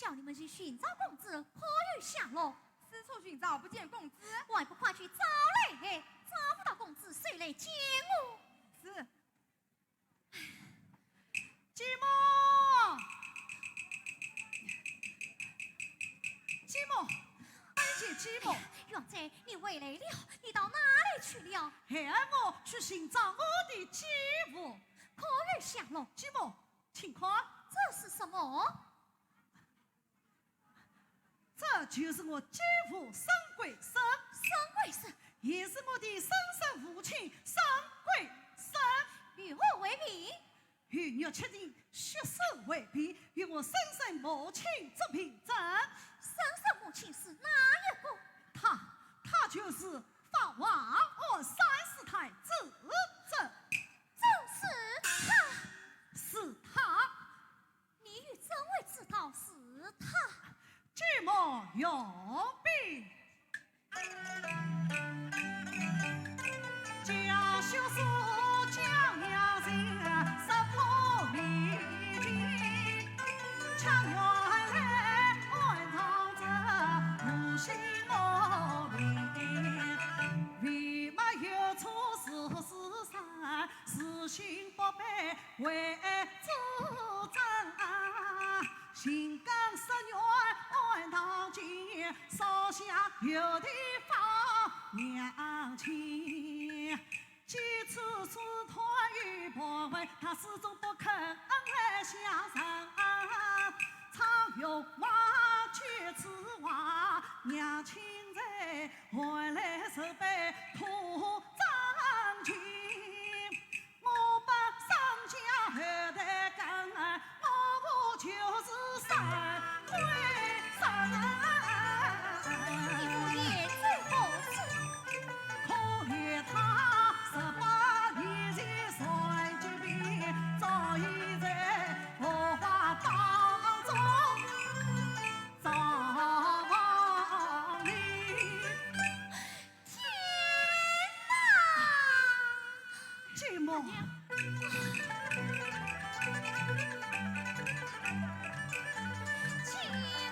叫你们去寻找公子，何日下落？四处寻找不见公子，我还不快去找嘞？找不到公子，谁来见我？是。继母，继母，安姐继母，元仔，你回来了？你到哪里去了？孩儿我去寻找我的继母，何日下落？继母，请看，这是什么？这这就是我继父沈贵生，沈贵生也是我的生身父亲沈贵生。与我为匹，与你确定血色为匹，与我生身母亲做凭证。生身母亲是哪一个？他就是法王我三师太子正。正是他。是他。你与怎会知道是他？举目用笔，教修书教养人，十破秘籍，强原来安藏着无心我名，为嘛有处事事善，事情不被为主张。新港10月安堂前，烧香有地方娘亲。几次试探与破坏，他始终不肯来相认。常用忘却此话，娘亲在换来手背土张情。我把上家后代讲，我就是三归生。你不也最后知？可怜他18年前衰疾病，早已在火化当中葬礼。天哪！寂寞。请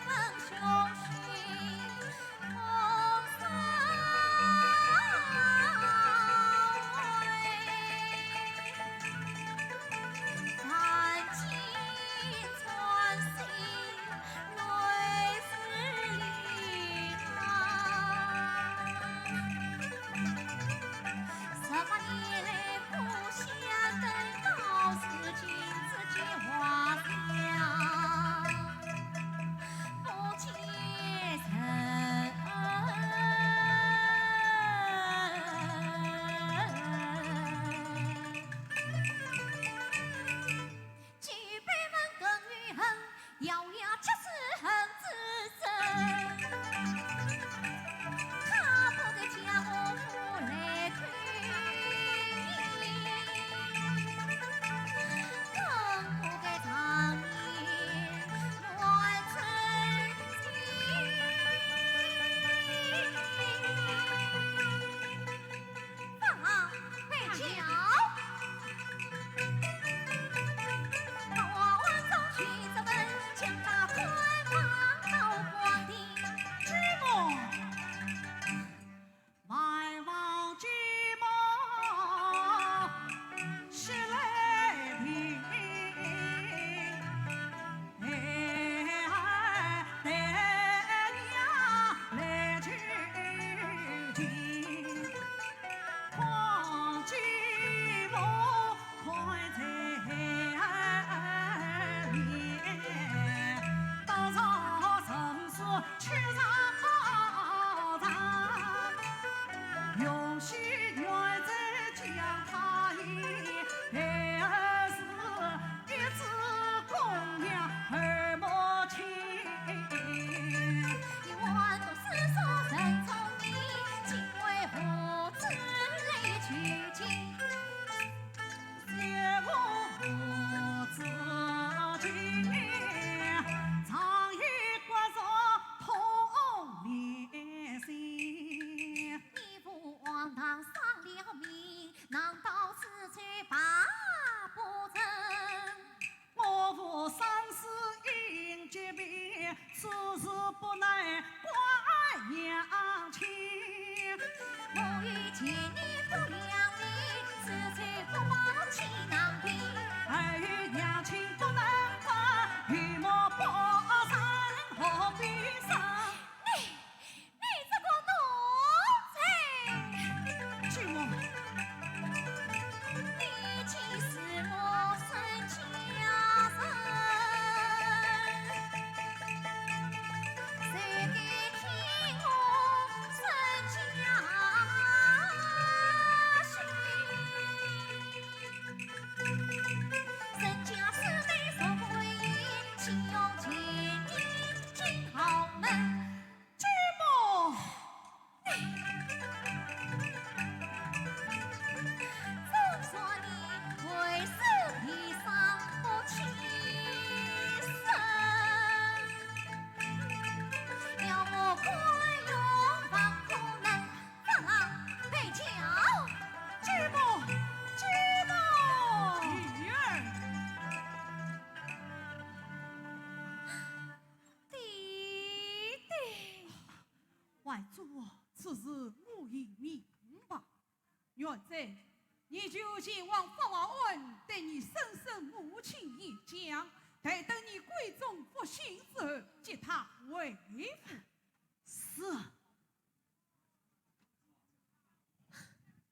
问兄婿同三位，看尽传心，泪湿礼堂。18年来苦相等，到如今自己画像。不接受，举杯问更与恨，咬牙切齿恨自身。他不该将我扶来推，更不该长夜乱春情。放北桥，我往中去这本，强打官方到皇帝。寂寞，外望寂寞，喜来听。带娘来取经，黄寂寞快在面，当朝成事去上场，用心原在将他意，儿是一枝公娘二母亲。你万度思索真聪明，竟为何之泪取经？谢我自己，常以国着痛连心。你父王堂丧了命，难道此罪罢不成？我父丧事因疾病，此事不能怪娘亲。我欲见你不良民，此罪不报岂能平？儿与娘亲不能分，与我报山何必生？你这个奴才！寂寞，你岂是我生家人？谁给外祖此事我已明白。原在你就前往法华庵对你婶婶母亲演讲，待等你归宗复姓之后，接他为父。是。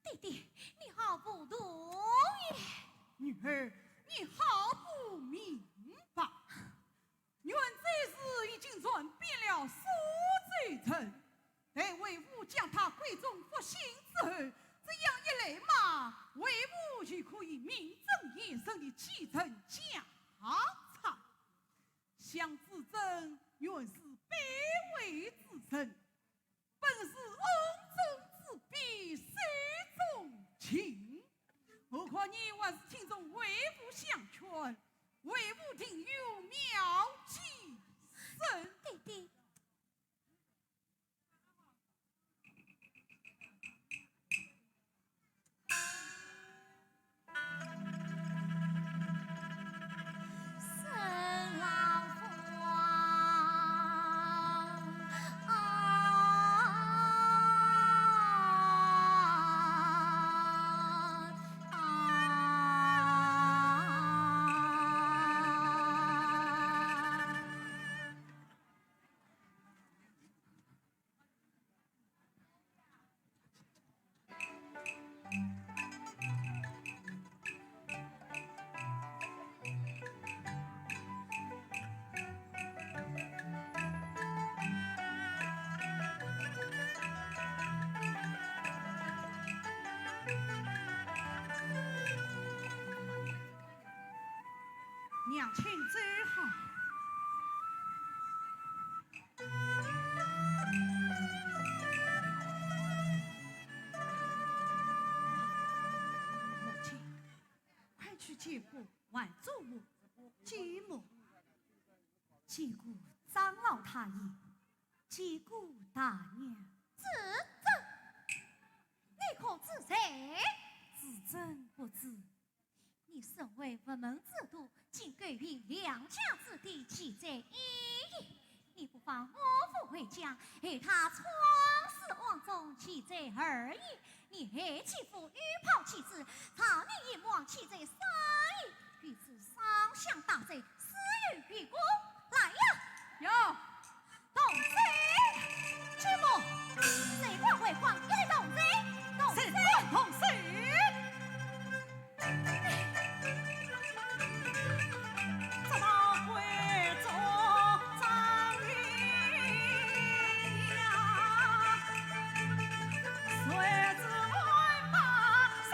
弟弟，你好不懂也。女儿，你好不明白。原这事已经传遍了苏州城，待为父将他归宗复姓之后，这样一来嘛，为父就可以名正言顺地继承家产。想自珍原是卑微之身，本是恩中之必水中情。何况你还是听从为父相劝，为父定有妙计神。弟弟，沈老夫娘亲真好。母亲，快去见过外祖母、继母。见过长老太爷，见过大娘。自珍，你可知谁？自珍不知。你身为佛门之徒，竟给予良家之弟欺贼一役，你不妨我父回家，害他闯死王中欺贼而已。你还欺负御炮妻子，朝你阎王欺贼3役，彼此双向大贼，死于必果。来呀！有动贼！继母，谁管为皇一动贼？动谁贼！管同谁？怎么会做张云呀？谁知万马17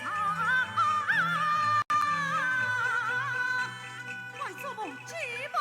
场，外祖母继母。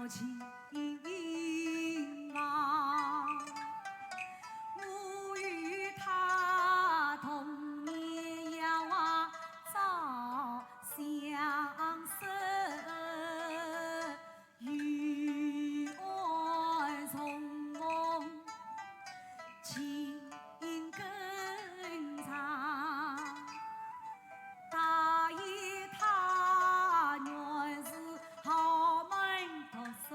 了情郎，我与他同年要早相识，与爱从梦情更长。大爷他原是豪门独生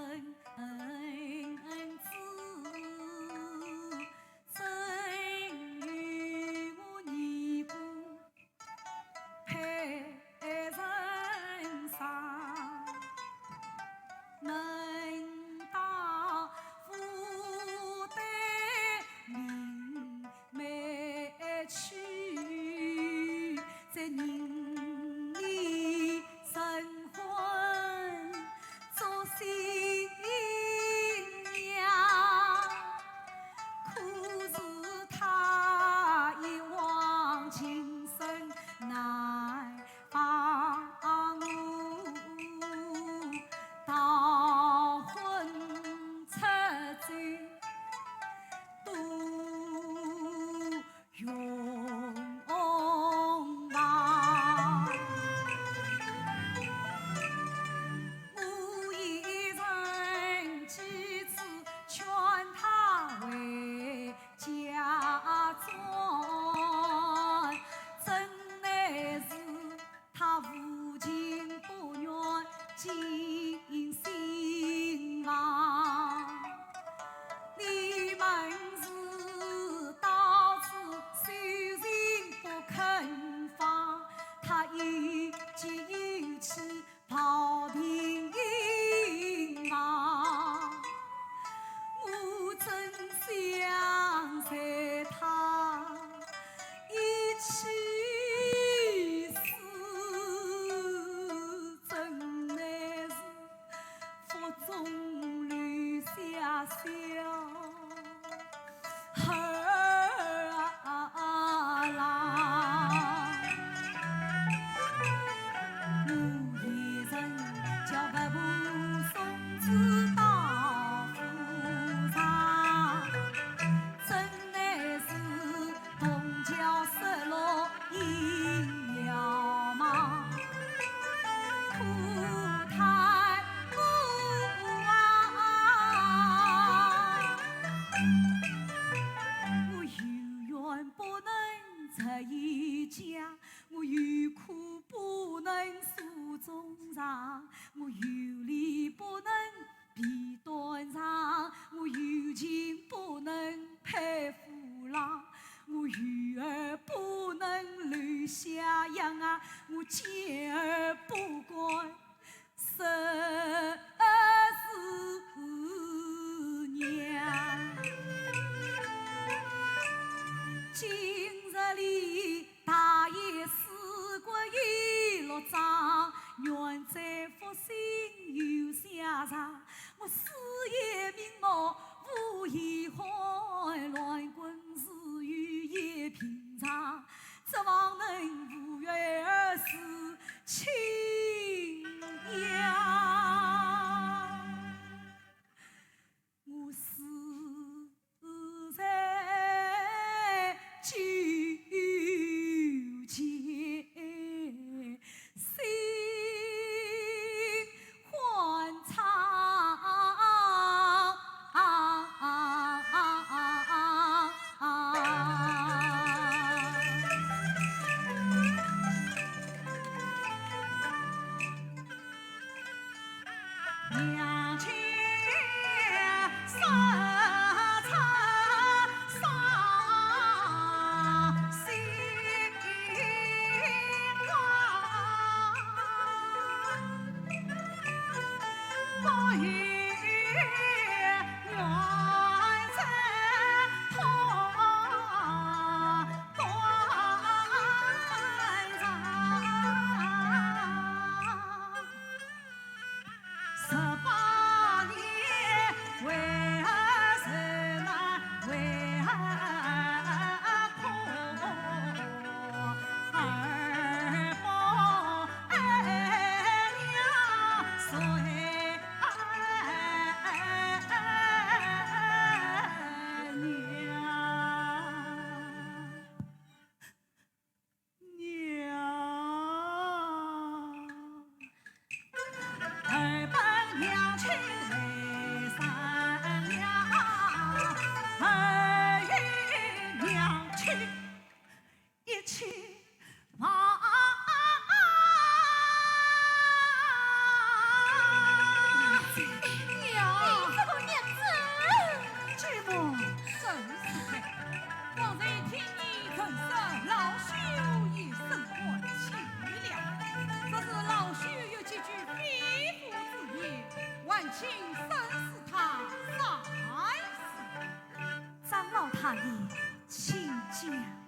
太爷，请讲。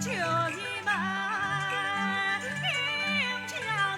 就你们应将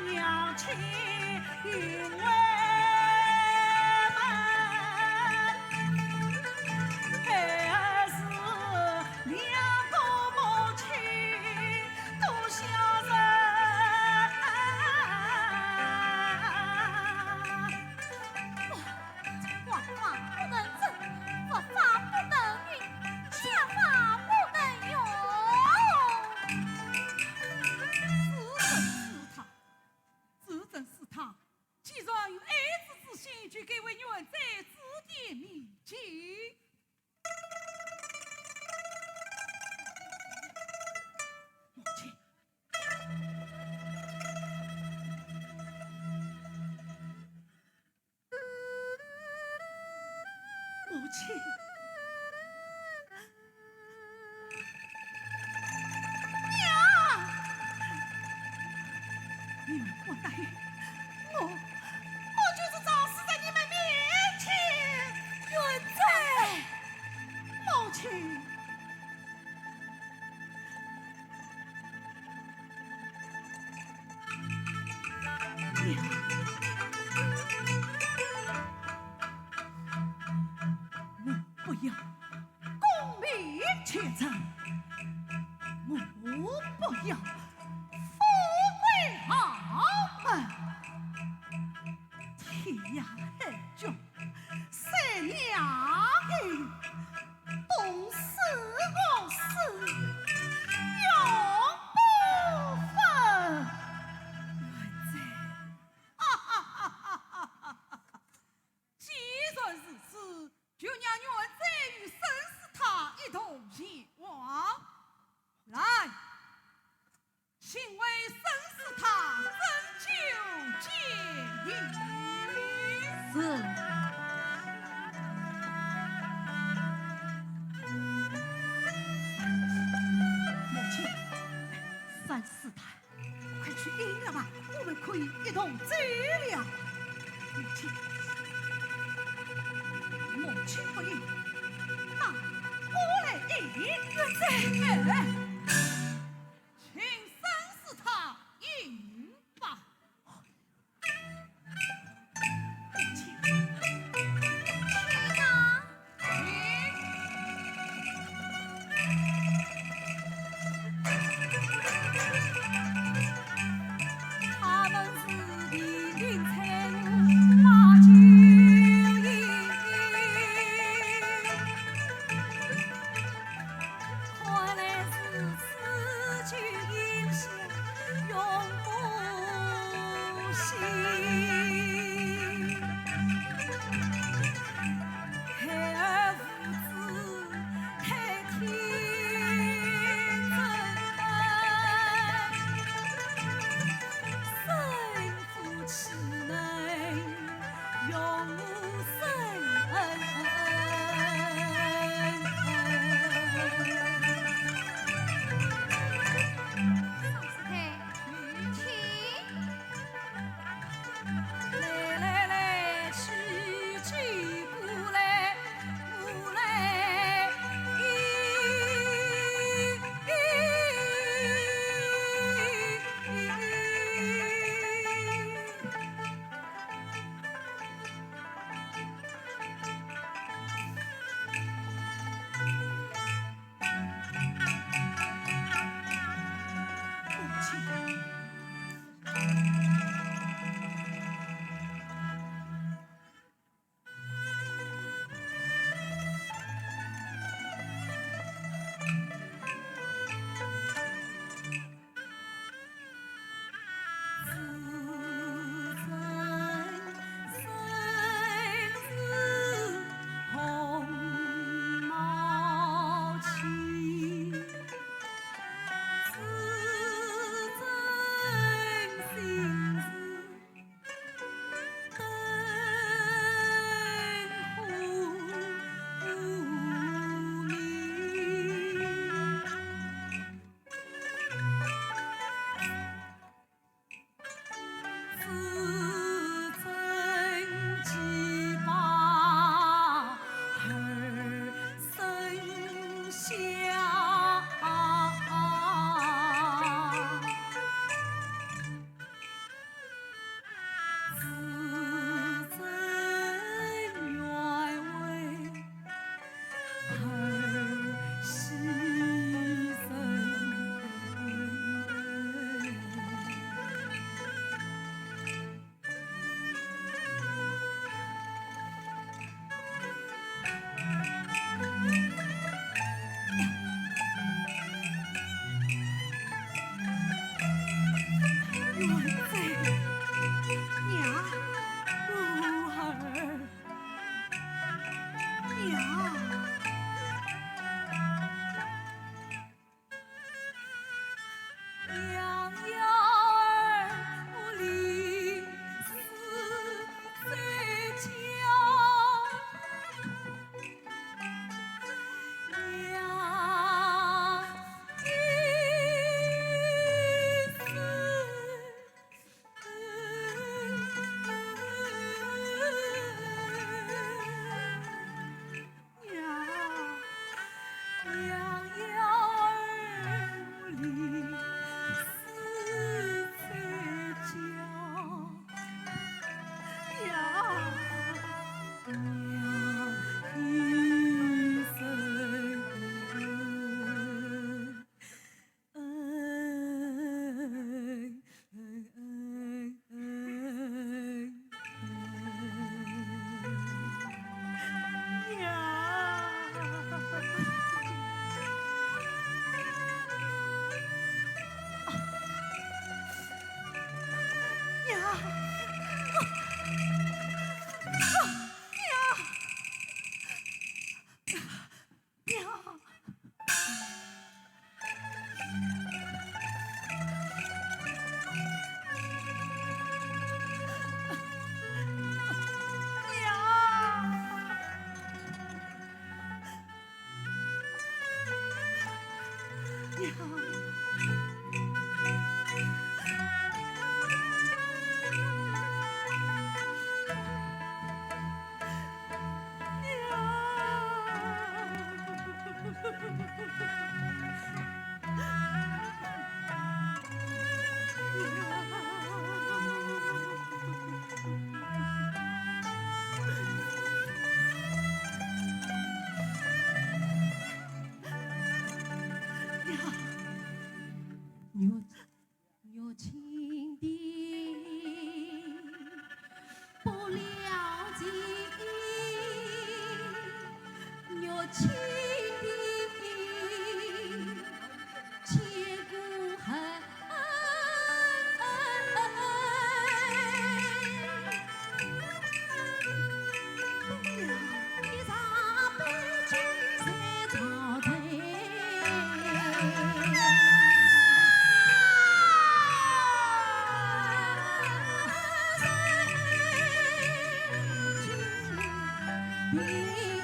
亲，娘，你们不答应，我就是早死在你们面前。元帅，母亲，娘。不要功名前程，我不要富贵豪门。天涯海角，三娘恩，冻死我死，永不分。元帅，既然如此，就让元帅与沈氏他一同前往。来，请为沈氏他斟酒解疑。是。母亲，沈氏他，快去饮了吧，我们可以一同走了。母亲。母亲不应，那我来应元帅。请审视他应吧。母亲，去哪？他们是的凌晨把酒饮。看来是若情的不了情，若情的千古恨。一场悲剧在朝廷。你。